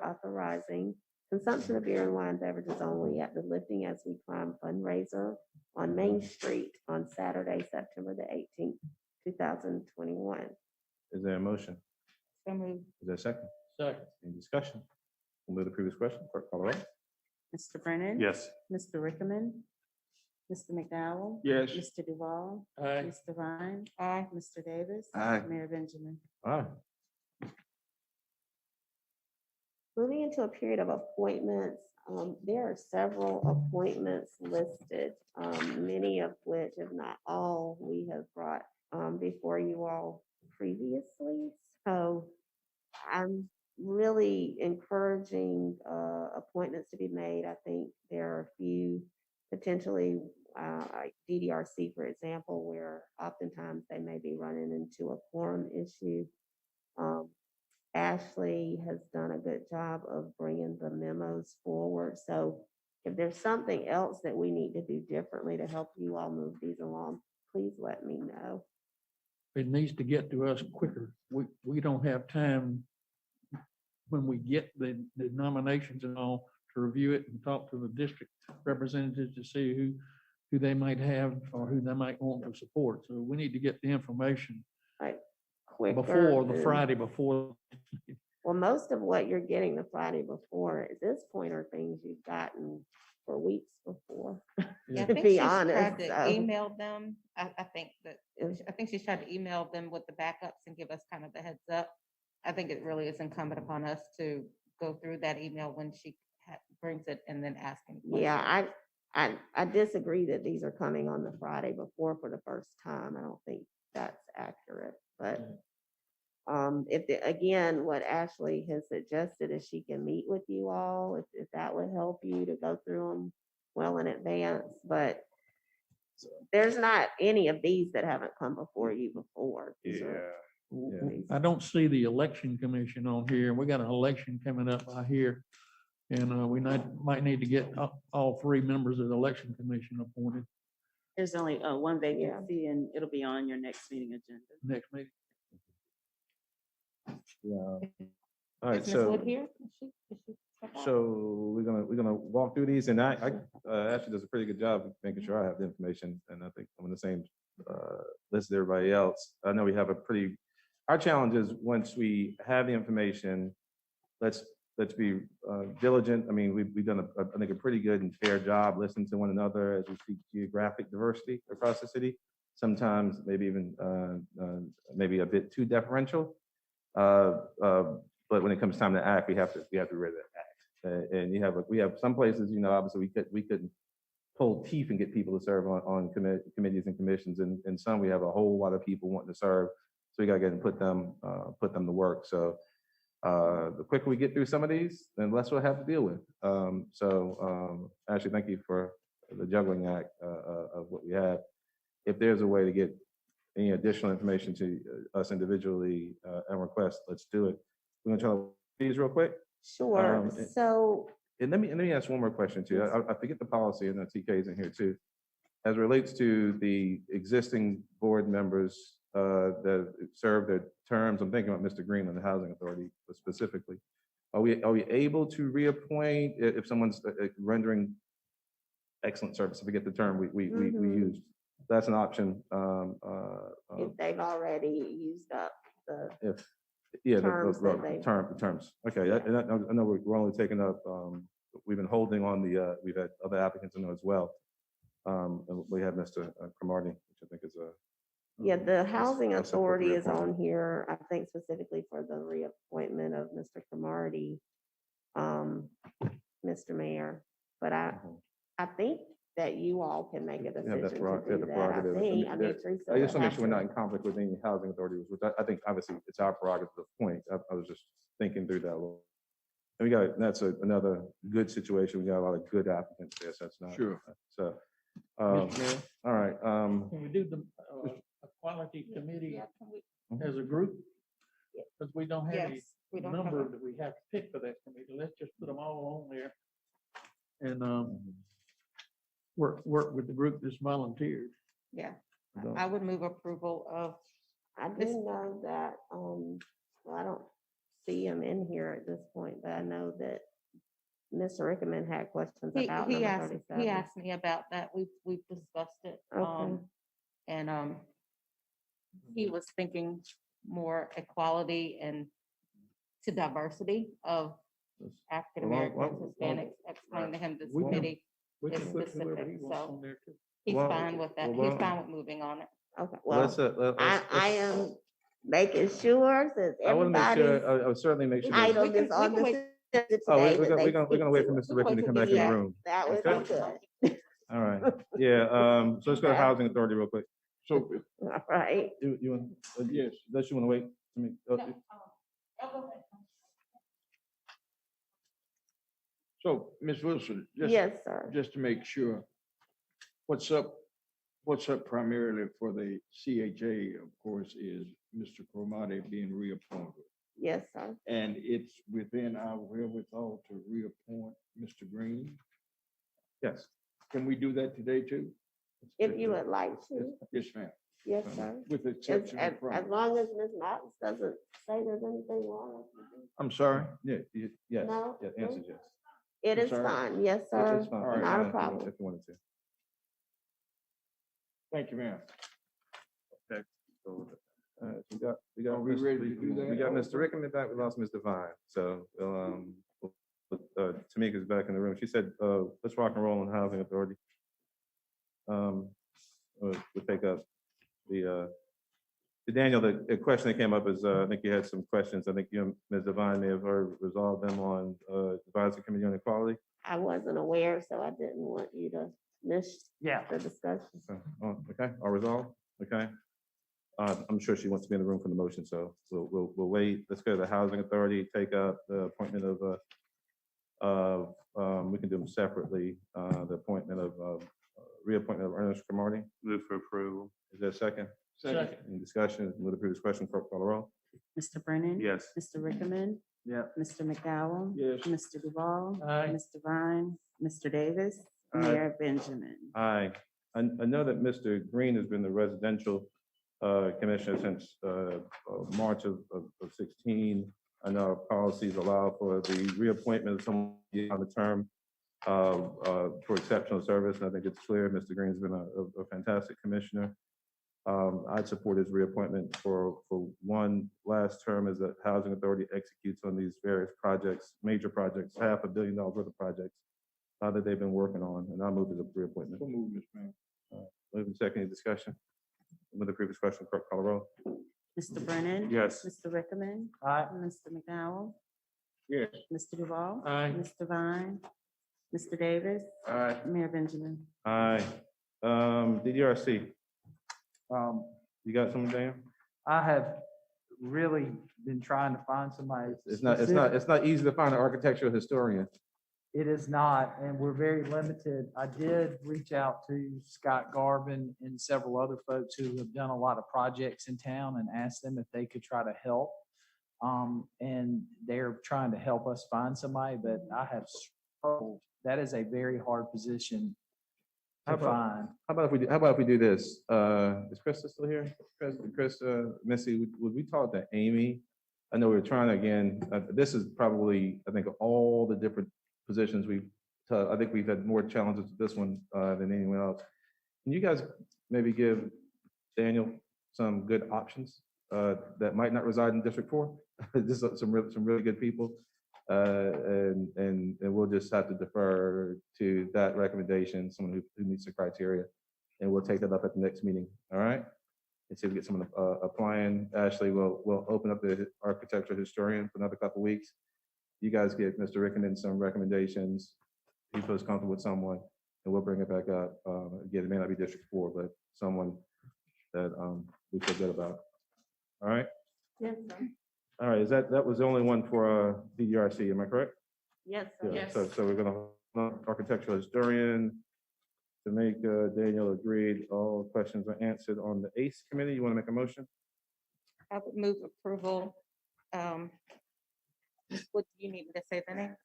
Speaker 4: authorizing consumption of beer and wine beverages only at the Lifting As We Climb fundraiser on Main Street on Saturday, September the 18th, 2021.
Speaker 2: Is there a motion?
Speaker 10: So move.
Speaker 2: Is there a second?
Speaker 8: Second.
Speaker 2: Any discussion? We'll move to the previous question. Clerk call the roll.
Speaker 12: Mr. Brennan.
Speaker 11: Yes.
Speaker 12: Mr. Rickman, Mr. McDowell.
Speaker 3: Yes.
Speaker 12: Mr. Duval.
Speaker 8: Aye.
Speaker 12: Mr. Vine.
Speaker 10: Aye.
Speaker 12: Mr. Davis.
Speaker 11: Aye.
Speaker 12: Mayor Benjamin.
Speaker 2: Aye.
Speaker 4: Moving into a period of appointments, there are several appointments listed, many of which, if not all, we have brought before you all previously. So I'm really encouraging appointments to be made. I think there are a few potentially, like DDRC, for example, where oftentimes they may be running into a quorum issue. Ashley has done a good job of bringing the memos forward. So if there's something else that we need to do differently to help you all move these along, please let me know.
Speaker 8: It needs to get to us quicker. We don't have time when we get the nominations and all to review it and talk to the district representatives to see who they might have or who they might want to support. So we need to get the information
Speaker 4: Quicker
Speaker 8: before the
Speaker 4: than-
Speaker 8: Friday before.
Speaker 4: Well, most of what you're getting the Friday before at this point are things you've gotten for weeks before.
Speaker 10: Yeah, I
Speaker 4: To
Speaker 10: think
Speaker 4: be
Speaker 10: she's tried
Speaker 4: honest,
Speaker 10: to
Speaker 4: so-
Speaker 10: email them. I think
Speaker 4: Is-
Speaker 10: she's tried to email them with the backups and give us kind of the heads up. I think it really is incumbent upon us to go through that email when she brings it and then asking.
Speaker 4: Yeah, I disagree that these are coming on the Friday before for the first time. I don't think that's accurate, but again, what Ashley has suggested is she can meet with you all, if that would help you to go through them well in advance, but there's not any of these that haven't come before you before. These are-
Speaker 8: I don't see the election commission on here. We got an election coming up out here. And we might need to get all three members of the election commission appointed
Speaker 12: There's only one vacancy and it'll be on your next meeting agenda.
Speaker 8: next meeting.
Speaker 2: Yeah. All right,
Speaker 10: Is Ms.
Speaker 2: so.
Speaker 10: Wood here? Is she step out?
Speaker 2: So we're gonna walk through these, and I actually does a pretty good job of making sure I have the information, and I think I'm on the same list as everybody else. I know we have our challenge is once we have the information, let's be diligent. I mean, we've done I think a pretty good and fair job listening to one another as we speak geographic diversity across the city. Sometimes maybe even maybe a bit too deferential. But when it comes time to act, we have to be ready to act. And we have some places, obviously we couldn't pull teeth and get people to serve on committees and commissions, and some we have a whole lot of people wanting to serve, so we gotta get and put them to work. So the quicker we get through some of these, then less we'll have to deal with. Actually, thank you for the juggling act of what we have. If there's a way to get any additional information to us individually and request, let's do it. We're gonna try to these real quick.
Speaker 4: Sure, so,
Speaker 2: And let me ask one more question too. I forget the policy, and the TK's in here too. As it relates to the existing board members that serve their terms, I'm thinking about Mr. Green and the Housing Authority specifically. Are we able to reappoint if someone's rendering excellent service? I forget the term we used. That's an option.
Speaker 4: if they've already used up the,
Speaker 2: The terms. Okay, I know we're only taking up, we've been holding on we've had other applicants in there as well. And we have Mr. Cromartie, which I think is a.
Speaker 4: yeah, the Housing
Speaker 2: that's a
Speaker 4: Authority is
Speaker 2: reappointment.
Speaker 4: on here, I think specifically for the reappointment of Mr. Cromartie, Mr. Mayor, but I think that you all can make a
Speaker 2: Yeah,
Speaker 4: decision
Speaker 2: that's
Speaker 4: to
Speaker 2: right. Yeah,
Speaker 4: do
Speaker 2: the
Speaker 4: that. I
Speaker 2: prerogative.
Speaker 4: think, I mean, Teresa.
Speaker 2: I just
Speaker 4: would
Speaker 2: want to make
Speaker 4: have
Speaker 2: sure we're not
Speaker 4: to-
Speaker 2: in conflict with any housing authorities, which I think obviously it's our prerogative at the point. I was just thinking through that a little. And that's another good situation. We got a lot of good applicants there, so that's not.
Speaker 3: Sure.
Speaker 2: So,
Speaker 8: Mr. Mayor,
Speaker 2: all right,
Speaker 8: can we do the Equality Committee
Speaker 10: Yeah, can we-
Speaker 8: as a group? Because we don't have a
Speaker 10: Yes, we don't have
Speaker 8: number
Speaker 10: a-
Speaker 8: that we have to pick for that committee. Let's just put them all on there. And work with the group that's volunteered.
Speaker 10: Yeah,
Speaker 2: Don't-
Speaker 10: I would move approval of,
Speaker 4: I
Speaker 10: This-
Speaker 4: do know that, well, I don't see him in here at this point, but I know that Mr. Rickman had questions about
Speaker 10: he
Speaker 4: number
Speaker 10: asked,
Speaker 4: 37.
Speaker 10: asked me about that. We've discussed it.
Speaker 4: Okay.
Speaker 10: And he was thinking more equality and to diversity of African Americans, Hispanics. Explained to him this
Speaker 8: We can-
Speaker 10: committee
Speaker 8: We
Speaker 10: is
Speaker 8: can put whoever he
Speaker 10: specific,
Speaker 8: wants
Speaker 10: so-
Speaker 8: on there too.
Speaker 10: He's
Speaker 2: Well,
Speaker 10: fine with that.
Speaker 2: well,
Speaker 10: He's fine with moving on it.
Speaker 4: Okay,
Speaker 2: let's,
Speaker 4: well, I
Speaker 2: let's-
Speaker 4: am making sure that
Speaker 2: I want to make
Speaker 4: everybody's
Speaker 2: sure, I would certainly make sure. that-
Speaker 4: item
Speaker 10: We
Speaker 4: is on
Speaker 10: can
Speaker 4: the
Speaker 10: wait.
Speaker 4: agenda
Speaker 2: Oh,
Speaker 4: today.
Speaker 2: we're
Speaker 4: that they
Speaker 2: gonna wait
Speaker 4: speak
Speaker 2: for
Speaker 4: to.
Speaker 2: Mr. Rickman to come back in the
Speaker 4: Yeah,
Speaker 2: room.
Speaker 4: that would
Speaker 2: Okay.
Speaker 4: be good.
Speaker 2: All right, yeah, so let's go to
Speaker 4: Okay.
Speaker 2: Housing Authority real quick.
Speaker 3: So,
Speaker 4: All right.
Speaker 2: You want,
Speaker 3: yes,
Speaker 2: unless you want to wait? I mean,
Speaker 3: so, Ms. Wilson,
Speaker 4: Yes, sir.
Speaker 3: just to make sure, what's up primarily for the CHA, of course, is Mr. Cromartie being reappointed.
Speaker 4: Yes, sir.
Speaker 3: And it's within our wherewithal to reappoint Mr. Green.
Speaker 2: Yes.
Speaker 3: Can we do that today too?
Speaker 4: If you would like to.
Speaker 3: Yes, ma'am.
Speaker 4: Yes, sir.
Speaker 3: With the
Speaker 4: As,
Speaker 3: exception
Speaker 4: as,
Speaker 3: of Cromartie.
Speaker 4: as long as Ms. Martins doesn't say there's anything wrong.
Speaker 3: I'm sorry.
Speaker 2: Yeah, yes,
Speaker 4: No?
Speaker 2: yeah, answer yes.
Speaker 4: It
Speaker 3: I'm
Speaker 4: is
Speaker 3: sorry.
Speaker 4: fine. Yes,
Speaker 2: It's
Speaker 4: sir.
Speaker 2: fine.
Speaker 3: All right.
Speaker 4: Not a
Speaker 2: If you
Speaker 4: problem.
Speaker 2: wanted to.
Speaker 3: Thank you, ma'am.
Speaker 2: So, we got,
Speaker 3: Are we ready to do that?
Speaker 2: we got Mr. Rickman back, we lost Ms. Devine, so, Tamika's back in the room. She said, let's rock and roll on Housing Authority. We'll take up the, Daniel, the question that came up is, I think you had some questions. I think you and Ms. Devine may have already resolved them on Advisory Committee on Equality.
Speaker 4: I wasn't aware, so I didn't want you to miss
Speaker 9: Yeah.
Speaker 4: the discussion.
Speaker 2: Okay, all resolved, okay. I'm sure she wants to be in the room for the motion, so we'll wait. Let's go to the Housing Authority, take up the appointment we can do them separately, the appointment of, reappointment of Ernest Cromartie.
Speaker 11: Move for approval.
Speaker 2: Is there a second?
Speaker 8: Second.
Speaker 2: Any discussion? Move the previous question, clerk call the roll.
Speaker 12: Mr. Brennan.
Speaker 11: Yes.
Speaker 12: Mr. Rickman.
Speaker 9: Yeah.
Speaker 12: Mr. McDowell.
Speaker 8: Yes.
Speaker 12: Mr. Duval.
Speaker 8: Aye.
Speaker 12: Mr. Vine, Mr. Davis,
Speaker 2: Aye.
Speaker 12: Mayor Benjamin.
Speaker 2: Aye. I know that Mr. Green has been the residential commissioner since March of 16. I know our policies allow for the reappointment of someone on the term for exceptional service, and I think it's clear Mr. Green's been a fantastic commissioner. I'd support his reappointment for one last term as the Housing Authority executes on these various projects, major projects, $500 million worth of projects that they've been working on, and I'll move to the reappointment.
Speaker 8: Move, Mr. Mayor.
Speaker 2: Moving second, any discussion? With the previous question, clerk call the roll.
Speaker 12: Mr. Brennan.
Speaker 2: Yes.
Speaker 12: Mr. Rickman.
Speaker 9: Aye.
Speaker 12: Mr. McDowell.
Speaker 8: Yes.
Speaker 12: Mr. Duval.
Speaker 8: Aye.
Speaker 12: Mr. Vine, Mr. Davis,
Speaker 2: Aye.
Speaker 12: Mayor Benjamin.
Speaker 2: Aye. DDRC,
Speaker 9: Um,
Speaker 2: you got something, Dan?
Speaker 9: I have really been trying to find somebody.
Speaker 2: It's not easy to find an architectural historian.
Speaker 9: It is not, and we're very limited. I did reach out to Scott Garvin and several other folks who have done a lot of projects in town and asked them if they could try to help. And they're trying to help us find somebody, but I have struggled. That is a very hard position to find.
Speaker 2: How about if we do this? Is Krista still here? Chris, Missy, would we talk to Amy? I know we're trying to, again, this is probably, I think, of all the different positions I think we've had more challenges with this one than anyone else. Can you guys maybe give Daniel some good options that might not reside in District 4? Just some really good people. And we'll just have to defer to that recommendation, someone who meets the criteria. And we'll take that up at the next meeting, all right? And see if we get someone applying. Ashley, we'll open up the architectural historian for another couple weeks. You guys get Mr. Rickman some recommendations. He feels comfortable with someone, and we'll bring it back up. Again, it may not be District 4, but someone that we feel good about. All right?
Speaker 4: Yes, sir.
Speaker 2: All right, that was the only one for DDRC, am I correct?
Speaker 4: Yes, sir.
Speaker 2: Yeah, so we're gonna, architectural historian, to make Daniel agreed, all questions are answered on the ACE committee. You want to make a motion?
Speaker 10: I would move approval. What do you need me to say the name?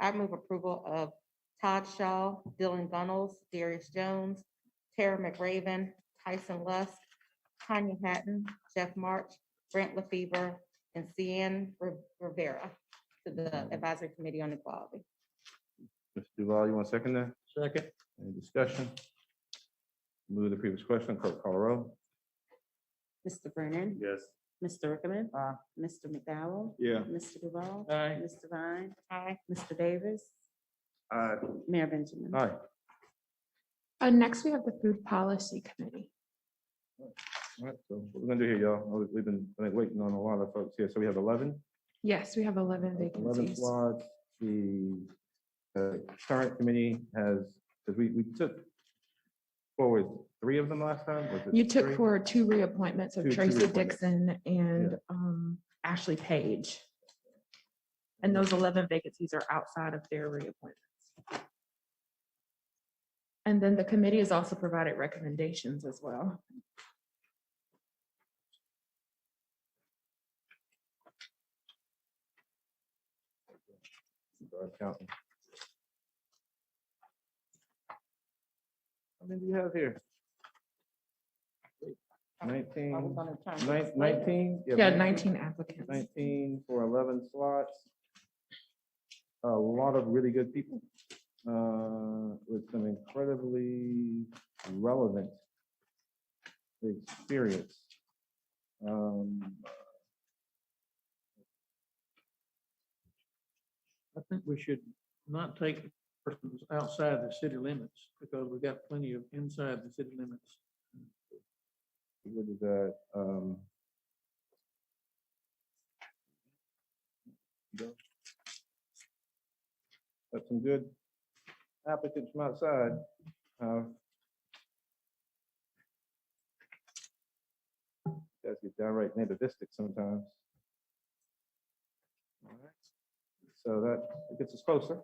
Speaker 10: I move approval of Todd Shaw, Dylan Gunnels, Darius Jones, Tara McRaven, Tyson Lusk, Tanya Hatton, Jeff March, Brent LaFever, and Cian Rivera to the Advisory Committee on Equality.
Speaker 2: Mr. Duval, you want to second that?
Speaker 8: Second.
Speaker 2: Any discussion? Move the previous question, clerk call the roll.
Speaker 12: Mr. Brennan.
Speaker 11: Yes.
Speaker 12: Mr. Rickman.
Speaker 9: Aye.
Speaker 12: Mr. McDowell.
Speaker 8: Yeah.
Speaker 12: Mr. Duval.
Speaker 8: Aye.
Speaker 12: Mr. Vine.
Speaker 10: Aye.
Speaker 12: Mr. Davis,
Speaker 11: Aye.
Speaker 12: Mayor Benjamin.
Speaker 2: Aye.
Speaker 14: Next, we have the Food Policy Committee.
Speaker 2: All right, so what we're gonna do here, y'all, we've been I think, waiting on a lot of folks here. So we have 11.
Speaker 14: Yes, we have 11
Speaker 2: 11
Speaker 14: vacancies.
Speaker 2: slots. The current committee has, because we took forward 3 of them last time. Was it
Speaker 14: You took
Speaker 2: 3?
Speaker 14: forward 2 reappointments of
Speaker 2: Two
Speaker 14: Tracy
Speaker 2: reappointments.
Speaker 14: Dixon and Ashley Page. And those 11 vacancies are outside of their reappointments. And then the committee has also provided recommendations as well.
Speaker 2: Counting. How many do you have here? 19,
Speaker 10: Are we gonna try and get
Speaker 2: 19?
Speaker 14: Yeah, 19 applicants.
Speaker 2: 19 for 11 slots. A lot of really good people with some incredibly relevant experience.
Speaker 8: I think we should not take persons outside the city limits because we've got plenty of inside the city limits.
Speaker 2: What is that? Got some good applicants from outside. Guys get downright nativistic sometimes. All right. So that gets us closer.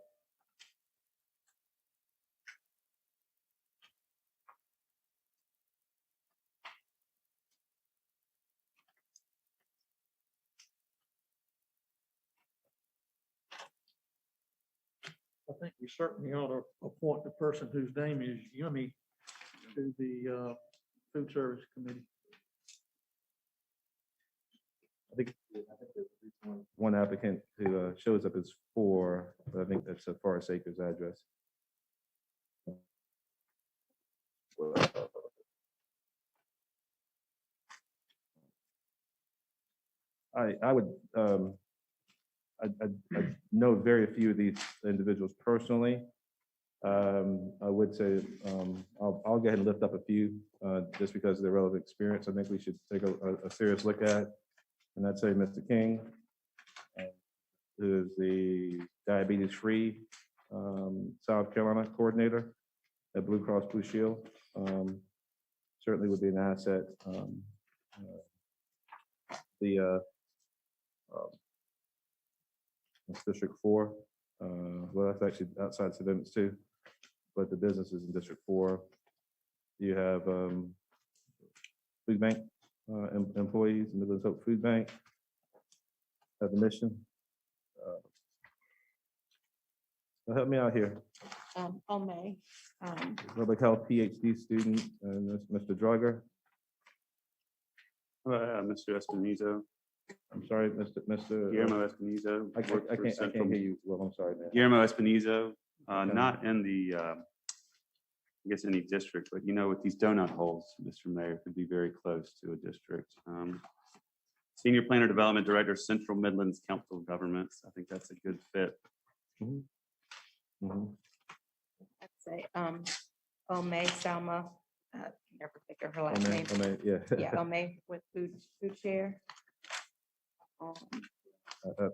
Speaker 8: I think we certainly ought to appoint the person whose name is Yummy to the Food Service Committee.
Speaker 2: I think there's at least one applicant who shows up as 4, but I think that's a Forest Acres address. I would, I know very few of these individuals personally. I would say, I'll go ahead and lift up a few, just because of their relevant experience. I think we should take a serious look at. And I'd say Mr. King, who is the diabetes-free South Carolina coordinator at Blue Cross Blue Shield. Certainly would be an asset. That's District 4. Well, that's actually outside city limits too, but the business is in District 4. You have food bank employees, Midlands Hope Food Bank, have a mission. Help me out here.
Speaker 10: May.
Speaker 2: Public health PhD student, and Mr. Drugger.
Speaker 15: Mr. Espinizo.
Speaker 2: I'm sorry, Mr.
Speaker 15: Guillermo Espinizo.
Speaker 2: I can't hear you. Well, I'm sorry, man.
Speaker 15: Guillermo Espinizo,
Speaker 2: Okay.
Speaker 15: not in the, I guess any district, but you know, with these donut holes, Mr. Mayor, could be very close to a district. Senior Planner Development Director, Central Midlands Council of Governments. I think that's a good fit.
Speaker 10: I'd say, May Salma, never think of her last name.
Speaker 2: Yeah.
Speaker 10: Yeah, May with food share.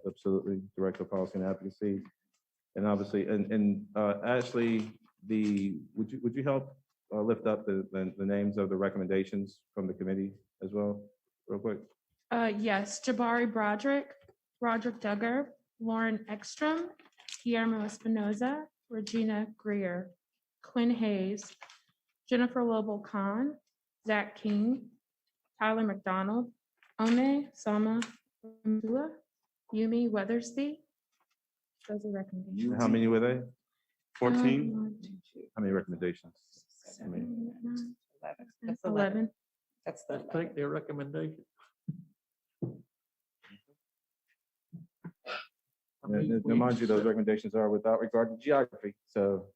Speaker 2: Absolutely, Director of Policy and Advocacy. And obviously, and Ashley, would you help lift up the names of the recommendations from the committee as well, real quick?
Speaker 16: Yes, Jabari Broderick, Roderick Duggar, Lauren Ekstrom, Guillermo Espinoza, Regina Greer, Quinn Hayes, Jennifer Lobel Khan, Zach King, Tyler McDonald, Ome Sama Mdula, Yumi Weathersby. Those are recommendations.
Speaker 2: How many were they?
Speaker 15: 14?
Speaker 16: 1, 2,
Speaker 2: How many recommendations?
Speaker 16: 7, 9,
Speaker 10: 11. That's
Speaker 16: 11.
Speaker 10: That's the.
Speaker 8: Take their recommendation.
Speaker 2: And mind you, those recommendations are without regard to geography. So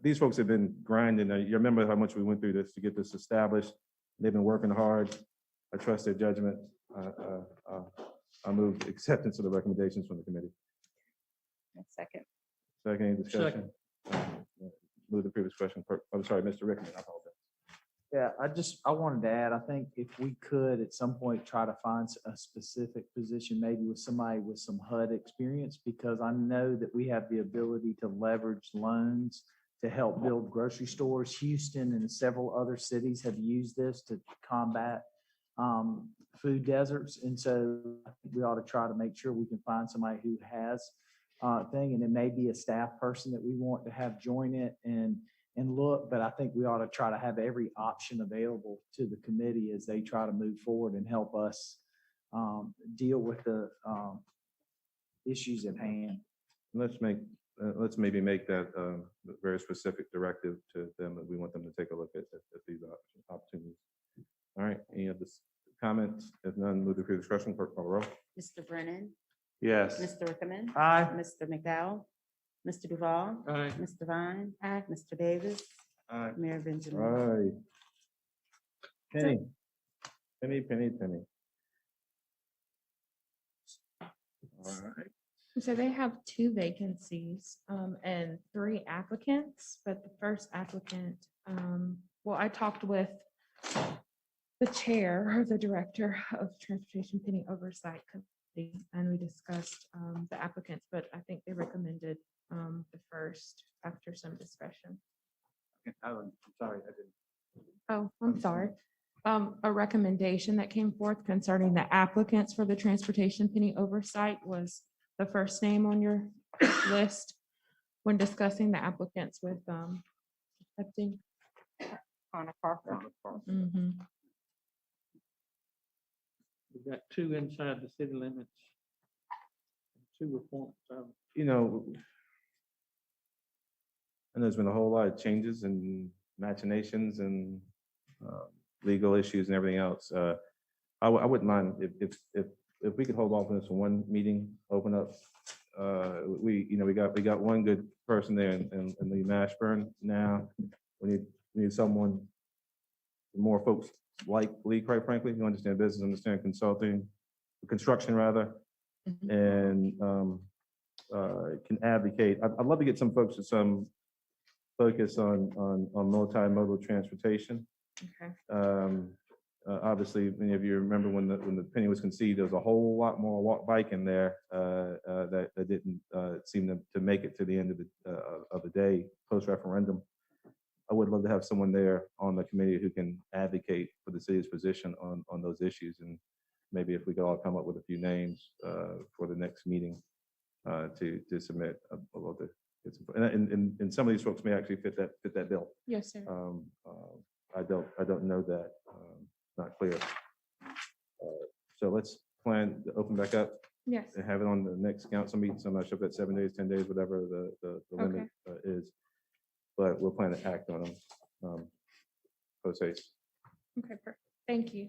Speaker 2: these folks have been grinding. You remember how much we went through this to get this established. They've been working hard. I trust their judgment. I move acceptance of the recommendations from the committee.
Speaker 10: Second.
Speaker 2: Second, any discussion? Move the previous question. I'm sorry, Mr. Rickman. I apologize.
Speaker 9: Yeah, I wanted to add, I think if we could at some point try to find a specific position, maybe with somebody with some HUD experience, because I know that we have the ability to leverage loans to help build grocery stores. Houston and several other cities have used this to combat food deserts. And so I think we ought to try to make sure we can find somebody who has thing, and it may be a staff person that we want to have join it and look, but I think we ought to try to have every option available to the committee as they try to move forward and help us deal with the issues at hand.
Speaker 2: Let's maybe make that a very specific directive to them that we want them to take a look at these opportunities. All right, any other comments? If none, move the previous discussion. Clerk call the roll.
Speaker 12: Mr. Brennan.
Speaker 15: Yes.
Speaker 12: Mr. Rickman.
Speaker 9: Aye.
Speaker 12: Mr. McDowell. Mr. Duval.
Speaker 8: Aye.
Speaker 12: Mr. Vine. Aye. Mr. Davis.
Speaker 2: Aye.
Speaker 12: Mayor Benjamin.
Speaker 2: Aye. Penny. All right.
Speaker 16: So they have 2 vacancies and 3 applicants, but the first applicant, well, I talked with
Speaker 14: the chair or the director of Transportation Penny Oversight Committee, and we discussed the applicants, but I think they recommended the first after some discussion.
Speaker 2: I'm sorry, I didn't.
Speaker 14: Oh, I'm sorry. A recommendation that came forth concerning the applicants for the Transportation Penny Oversight was the first name on your list when discussing the applicants with accepting.
Speaker 10: Connor Parker.
Speaker 14: Mhm.
Speaker 8: We've got two inside the city limits. Two appointments.
Speaker 2: You know, and there's been a whole lot of changes and machinations and legal issues and everything else. I wouldn't mind if we could hold off on this for one meeting, open up. We got one good person there in Lee Mashburn now. We need someone, more folks like Lee, quite frankly, who understand business, understand consulting, construction rather, and can advocate. I'd love to get some folks with some focus on multimodal transportation.
Speaker 14: Okay.
Speaker 2: Obviously, many of you remember when the penny was conceived, there was a whole lot more walk bike in there that didn't seem to make it to the end of the day post referendum. I would love to have someone there on the committee who can advocate for the city's position on those issues, and maybe if we could all come up with a few names for the next meeting to submit. I'd love to get some, and some of these folks may actually fit that bill.
Speaker 14: Yes, sir.
Speaker 2: I don't know that. Not clear. So let's plan to open back up
Speaker 14: Yes.
Speaker 2: and have it on the next council meeting. So I'm not sure if that's 7 days, 10 days, whatever the limit is. But we'll plan to act on them. Post haste.
Speaker 14: Okay, perfect. Thank you.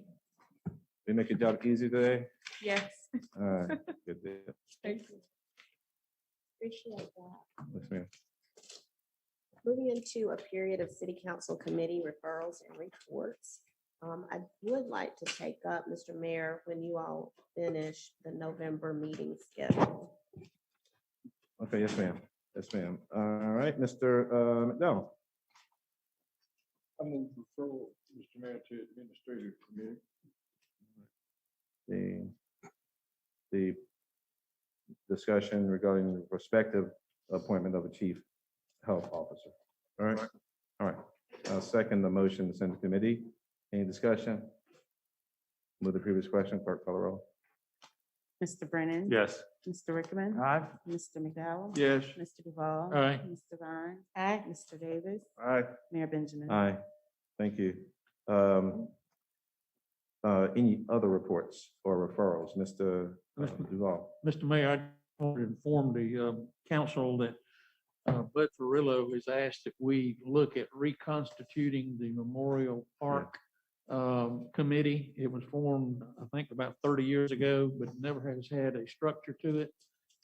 Speaker 2: We make your job easy today?
Speaker 14: Yes.
Speaker 2: All right, good deal.
Speaker 14: Thank you.
Speaker 4: Appreciate that.
Speaker 2: Yes, ma'am.
Speaker 4: Moving into a period of city council committee referrals and reports. I would like to take up, Mr. Mayor, when you all finish the November meeting schedule.
Speaker 2: Okay, yes, ma'am. Yes, ma'am. All right, Mr. McDowell.
Speaker 8: I move referral, Mr. Mayor, to administrative committee.
Speaker 2: The discussion regarding the prospective appointment of a chief health officer. All right, all right. I'll second the motion to send to committee. Any discussion? Move the previous question, clerk call the roll.
Speaker 12: Mr. Brennan.
Speaker 15: Yes.
Speaker 12: Mr. Rickman.
Speaker 8: Aye.
Speaker 12: Mr. McDowell.
Speaker 8: Yes.
Speaker 12: Mr. Duval.
Speaker 8: Aye.
Speaker 12: Mr. Vine.
Speaker 10: Aye.
Speaker 12: Mr. Davis.
Speaker 2: Aye.
Speaker 12: Mayor Benjamin.
Speaker 2: Aye. Thank you. Any other reports or referrals? Mr. Duval.
Speaker 8: Mr. Mayor, I want to inform the council that Bud Ferrillo has asked that we look at reconstituting the Memorial Park committee. It was formed, I think, about 30 years ago, but never has had a structure to it.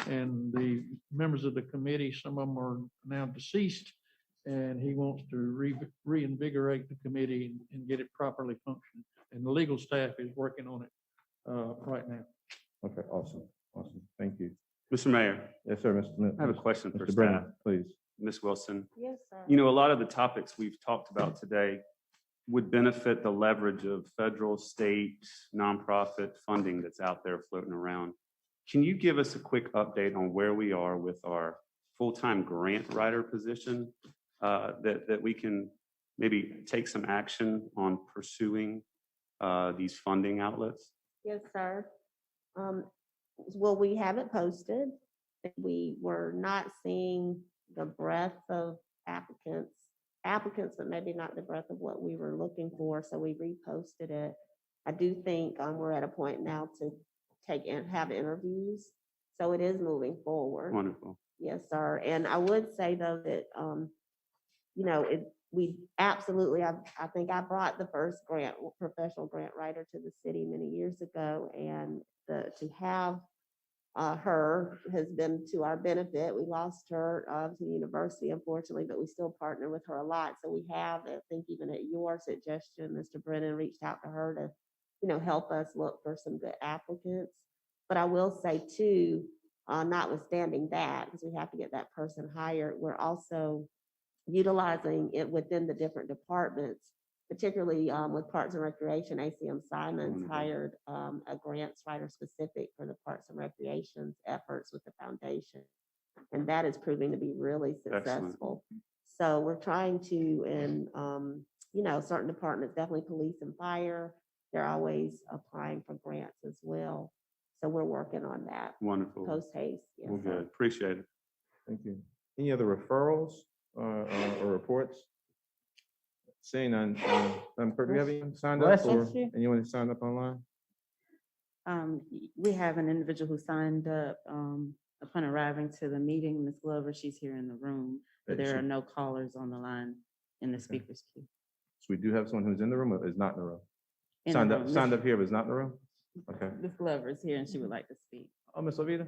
Speaker 8: And the members of the committee, some of them are now deceased, and he wants to reinvigorate the committee and get it properly functioning. And the legal staff is working on it right now.
Speaker 2: Okay, awesome, awesome. Thank you.
Speaker 15: Mr. Mayor,
Speaker 2: Yes, sir, Mr.
Speaker 15: I have a question for
Speaker 2: Mr.
Speaker 15: staff.
Speaker 2: Brennan, please.
Speaker 15: Ms. Wilson.
Speaker 4: Yes, sir.
Speaker 15: You know, a lot of the topics we've talked about today would benefit the leverage of federal, state, nonprofit funding that's out there floating around. Can you give us a quick update on where we are with our full-time grant writer position? That we can maybe take some action on pursuing these funding outlets?
Speaker 4: Yes, sir. Well, we have it posted. We were not seeing the breadth of applicants, but maybe not the breadth of what we were looking for, so we reposted it. I do think we're at a point now to take and have interviews, so it is moving forward.
Speaker 15: Wonderful.
Speaker 4: Yes, sir. And I would say though that, you know, we absolutely, I think I brought the first professional grant writer to the city many years ago, and to have her has been to our benefit. We lost her to the university, unfortunately, but we still partner with her a lot. So we have, I think even at your suggestion, Mr. Brennan reached out to her to, you know, help us look for some good applicants. But I will say too, notwithstanding that, because we have to get that person hired, we're also utilizing it within the different departments particularly with Parks and Recreation. ACM Simons
Speaker 15: Wonderful.
Speaker 4: hired a grants writer specific for the Parks and Recreation's efforts with the foundation. And that is proving to be really successful. So we're trying to, and certain departments, definitely police and fire, they're always applying for grants as well. So we're working on that
Speaker 15: Wonderful.
Speaker 4: post haste. Yes,
Speaker 15: Well,
Speaker 4: sir.
Speaker 15: good. Appreciate it.
Speaker 2: Thank you. Any other referrals or reports? Seeing none, Madam Clerk, do we have anyone signed up
Speaker 9: Bless you.
Speaker 2: or anyone who signed up online?
Speaker 12: We have an individual who signed up upon arriving to the meeting, Ms. Glover, she's here in the room, but there are no callers on the line in the speakers queue.
Speaker 2: So we do have someone who's in the room or is not in the room?
Speaker 12: In the
Speaker 2: Signed
Speaker 12: room.
Speaker 2: up,
Speaker 12: Miss-
Speaker 2: signed up here but is not in the room? Okay.
Speaker 12: Ms. Glover is here and she would like to speak.
Speaker 2: Oh, Ms. Lavita?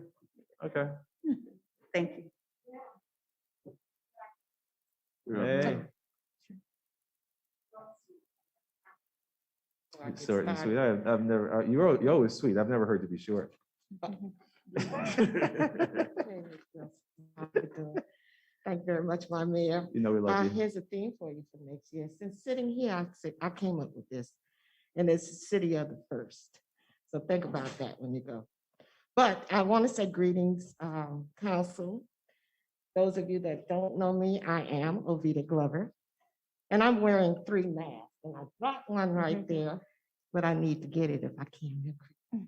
Speaker 2: Okay.
Speaker 12: Thank you.
Speaker 2: Hey. Short and sweet. I've never, you're always sweet. I've never heard you be short.
Speaker 17: Thank you very much, my mayor.
Speaker 2: You know we love you.
Speaker 17: Here's a theme for you for next year. Since sitting here, I came up with this, and it's City of the First. So think about that when you go. But I want to say greetings, council. Those of you that don't know me, I am Ovita Glover, and I'm wearing 3 masks. And I brought one right there, but I need to get it if I can real quick.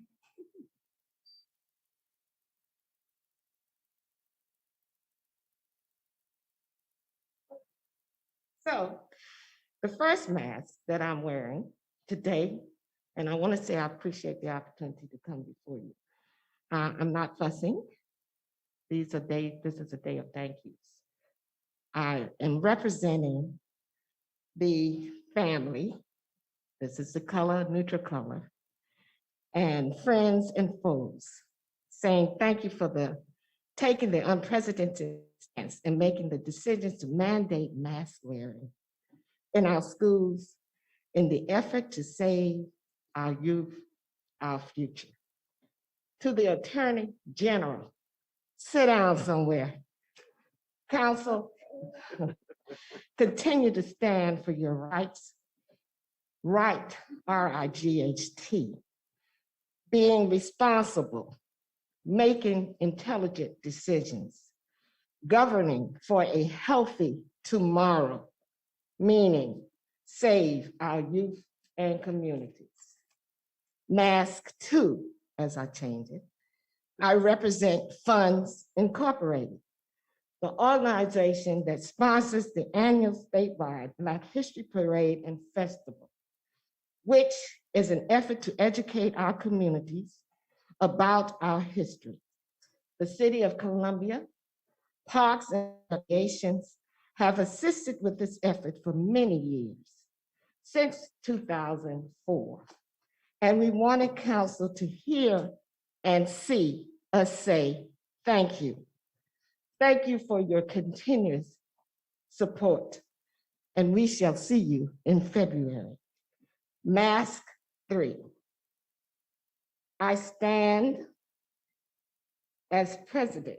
Speaker 17: So the first mask that I'm wearing today, and I want to say I appreciate the opportunity to come before you. I'm not fussing. This is a day of thank yous. I am representing the family. This is the color, neutral color, and friends and foes, saying thank you for taking the unprecedented stance and making the decisions to mandate mask wearing in our schools in the effort to save our youth, our future. To the Attorney General, sit down somewhere. Council, continue to stand for your rights. Right, R-I-G-H-T. Being responsible, making intelligent decisions, governing for a healthy tomorrow, meaning save our youth and communities. Mask 2, as I change it, I represent Funds Incorporated, the organization that sponsors the annual statewide Black History Parade and Festival, which is an effort to educate our communities about our history. The City of Columbia, Parks and Recreations have assisted with this effort for many years, since 2004. And we wanted council to hear and see us say, thank you. Thank you for your continuous support. And we shall see you in February. Mask 3. I stand as president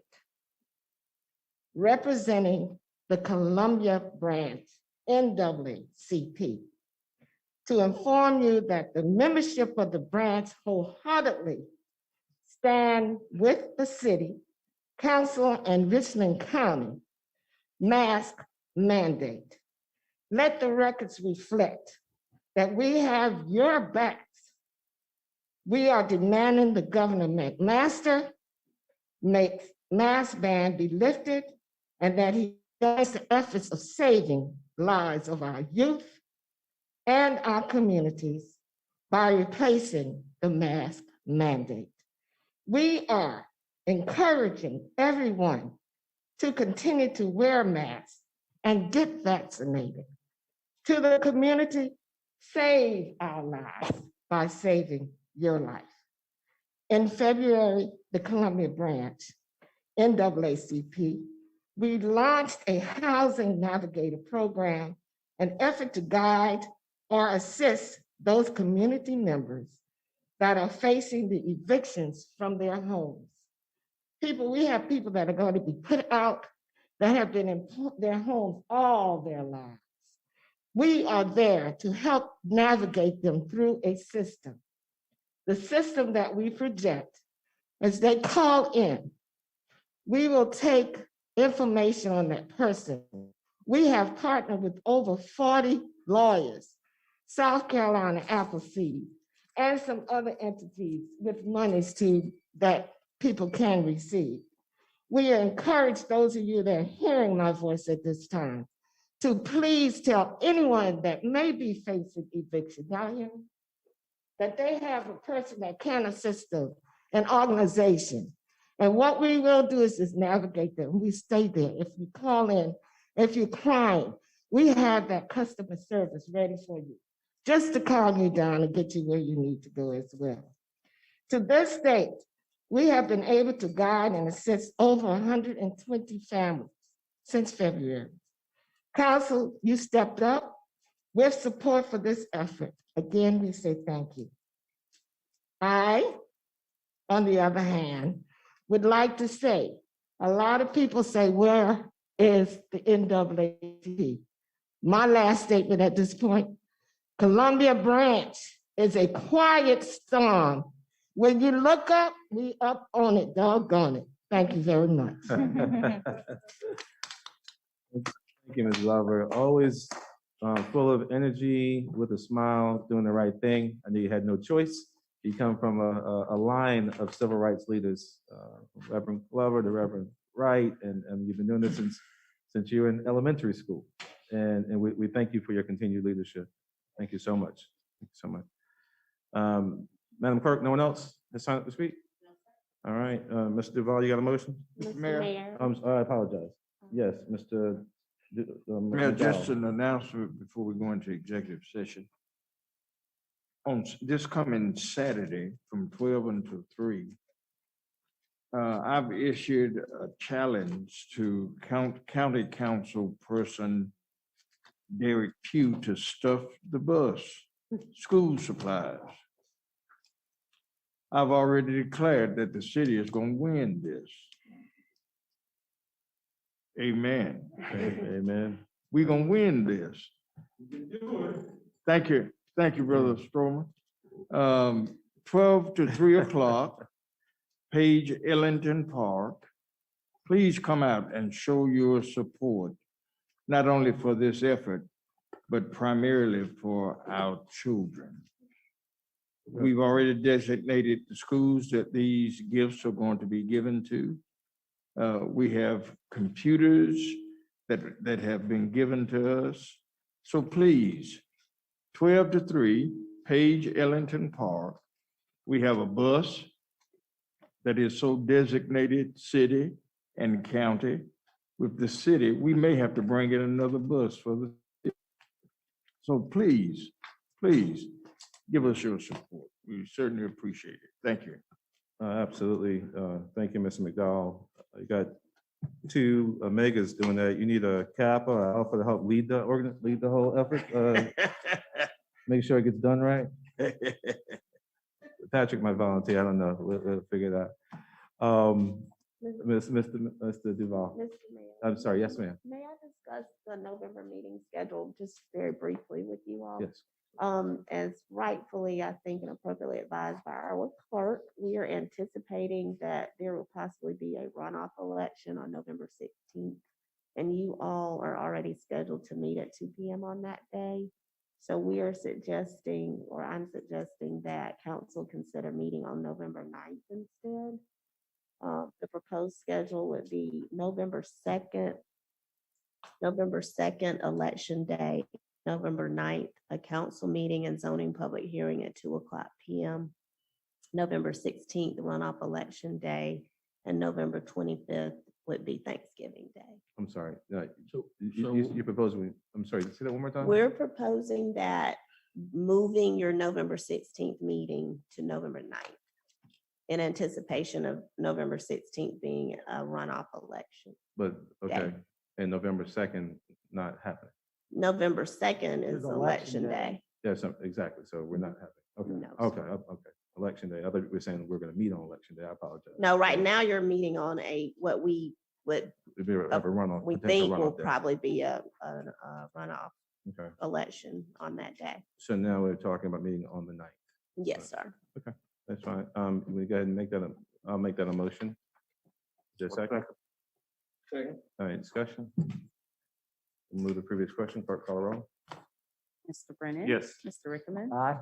Speaker 17: representing the Columbia branch NAACP to inform you that the membership of the branch wholeheartedly stand with the city, council, and Richland County mask mandate. Let the records reflect that we have your backs. We are demanding the government master make mask ban be lifted and that he does the efforts of saving lives of our youth and our communities by replacing the mask mandate. We are encouraging everyone to continue to wear masks and get vaccinated. To the community, save our lives by saving your life. In February, the Columbia branch, NAACP, we launched a housing navigator program, an effort to guide or assist those community members that are facing the evictions from their homes. We have people that are going to be put out that have been in their homes all their lives. We are there to help navigate them through a system. The system that we project, as they call in, we will take information on that person. We have partnered with over 40 lawyers, South Carolina Appleseed, and some other entities with monies that people can receive. We encourage those of you that are hearing my voice at this time to please tell anyone that may be facing eviction, y'all hear me? That they have a person that can assist them, an organization. And what we will do is just navigate them. We stay there. If you call in, if you're crying, we have that customer service ready for you, just to calm you down and get you where you need to go as well. To this date, we have been able to guide and assist over 120 families since February. Council, you stepped up with support for this effort. Again, we say thank you. I, on the other hand, would like to say, a lot of people say, where is the NAACP? My last statement at this point, Columbia Branch is a quiet storm. When you look up, we up on it, doggone it. Thank you very much.
Speaker 2: Thank you, Ms. Glover. Always full of energy, with a smile, doing the right thing. I knew you had no choice. You come from a line of civil rights leaders, Reverend Glover to Reverend Wright, and you've been doing this since you were in elementary school. And we thank you for your continued leadership. Thank you so much. Thank you so much. Madam Clerk, no one else has signed up to speak? All right, Mr. Duval, you got a motion?
Speaker 4: Mr. Mayor.
Speaker 2: I apologize. Yes, Mr.
Speaker 3: Mayor, just an announcement before we go into executive session. On this coming Saturday from 12 until 3, I've issued a challenge to County Council person Derek Pugh to stuff the bus, school supplies. I've already declared that the city is going to win this. Amen.
Speaker 2: Amen.
Speaker 3: We're going to win this. Thank you. Thank you, Brother Stroman. 12 to 3 o'clock, Page Ellington Park. Please come out and show your support, not only for this effort, but primarily for our children. We've already designated the schools that these gifts are going to be given to. We have computers that have been given to us. So please, 12 to 3, Page Ellington Park. We have a bus that is so designated city and county. With the city, we may have to bring in another bus for the city. So please, please give us your support. We certainly appreciate it. Thank you.
Speaker 2: Absolutely. Thank you, Mr. McDowell. You got 2 Omegas doing that. You need a Kappa or Alpha to help lead the whole effort. Make sure it gets done right. Patrick might volunteer. I don't know. We'll figure it out. Mr. Duval.
Speaker 4: Mr. Mayor.
Speaker 2: I'm sorry. Yes, ma'am.
Speaker 4: May I discuss the November meeting schedule just very briefly with you all?
Speaker 2: Yes.
Speaker 4: As rightfully, I think, and appropriately advised by our clerk, we are anticipating that there will possibly be a runoff election on November 16th. And you all are already scheduled to meet at 2 p.m. on that day. So we are suggesting, or I'm suggesting that council consider meeting on November 9th instead. The proposed schedule would be November 2nd, election day, November 9th, a council meeting and zoning public hearing at 2:00 p.m. November 16th, runoff election day, and November 25th would be Thanksgiving Day.
Speaker 2: I'm sorry. You propose, I'm sorry, say that one more time?
Speaker 4: We're proposing that moving your November 16th meeting to November 9th in anticipation of November 16th being a runoff election.
Speaker 2: But, okay, and November 2nd not happening.
Speaker 4: November 2nd is election day.
Speaker 2: Yes, exactly. So we're not having, okay,
Speaker 4: No,
Speaker 2: okay. Election day. I thought you were saying we're gonna meet on election day. I apologize.
Speaker 4: No, right now you're meeting on what we would,
Speaker 2: It'd be a runoff,
Speaker 4: we
Speaker 2: potential
Speaker 4: think will
Speaker 2: runoff day.
Speaker 4: probably be a runoff
Speaker 2: Okay,
Speaker 4: election on that day.
Speaker 2: so now we're talking about meeting on the 9th.
Speaker 4: Yes, sir.
Speaker 2: That's fine. We go ahead and make that, I'll make that a motion. Is there a second?
Speaker 8: Second.
Speaker 2: All right, discussion. Move the previous question, clerk call the roll.
Speaker 12: Mr. Brennan.
Speaker 15: Yes.
Speaker 12: Mr. Rickman.
Speaker 9: Aye.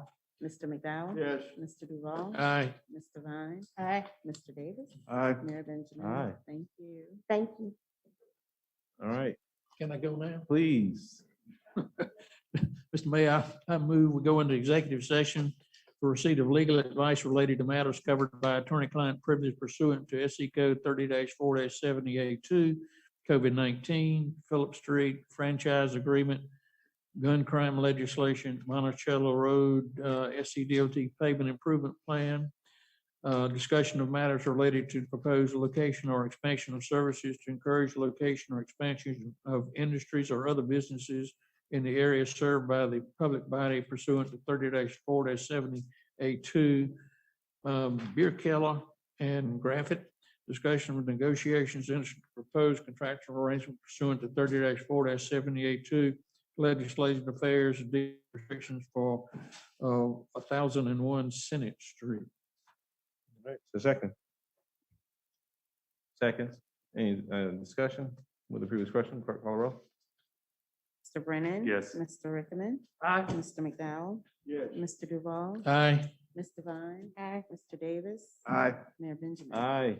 Speaker 12: Mr. McDowell.
Speaker 8: Yes.
Speaker 12: Mr. Duval.
Speaker 8: Aye.
Speaker 12: Mr. Vine.
Speaker 4: Aye.
Speaker 12: Mr. Davis.
Speaker 2: Aye.
Speaker 12: Mayor Benjamin.
Speaker 2: Aye.
Speaker 12: Thank you.
Speaker 4: Thank you.
Speaker 2: All right,
Speaker 8: Can I go now?
Speaker 2: please.
Speaker 8: Mr. Mayor, I move we go into executive session for receipt of legal advice related to matters covered by attorney-client privilege pursuant to SC Code 30-4-70A2, COVID-19, Phillip Street franchise agreement, gun crime legislation, Monticello Road, SCDOT pavement improvement plan, discussion of matters related to proposed location or expansion of services to encourage location or expansion of industries or other businesses in the area served by the public body pursuant to 30-4-70A2, Beer Keller and Graffit, discussion of negotiations and proposed contractual arrangement pursuant to 30-4-70A2, legislative affairs and deed restrictions for 1001 Senate Street.
Speaker 2: All right, so second. Second, any discussion with the previous question, clerk call the roll.
Speaker 12: Mr. Brennan.
Speaker 15: Yes.
Speaker 12: Mr. Rickman.
Speaker 8: Aye.
Speaker 12: Mr. McDowell.
Speaker 8: Yes.
Speaker 12: Mr. Duval.
Speaker 8: Aye.
Speaker 12: Mr. Vine. Mr. Davis.
Speaker 11: Aye.
Speaker 12: Mayor Benjamin.
Speaker 2: Aye.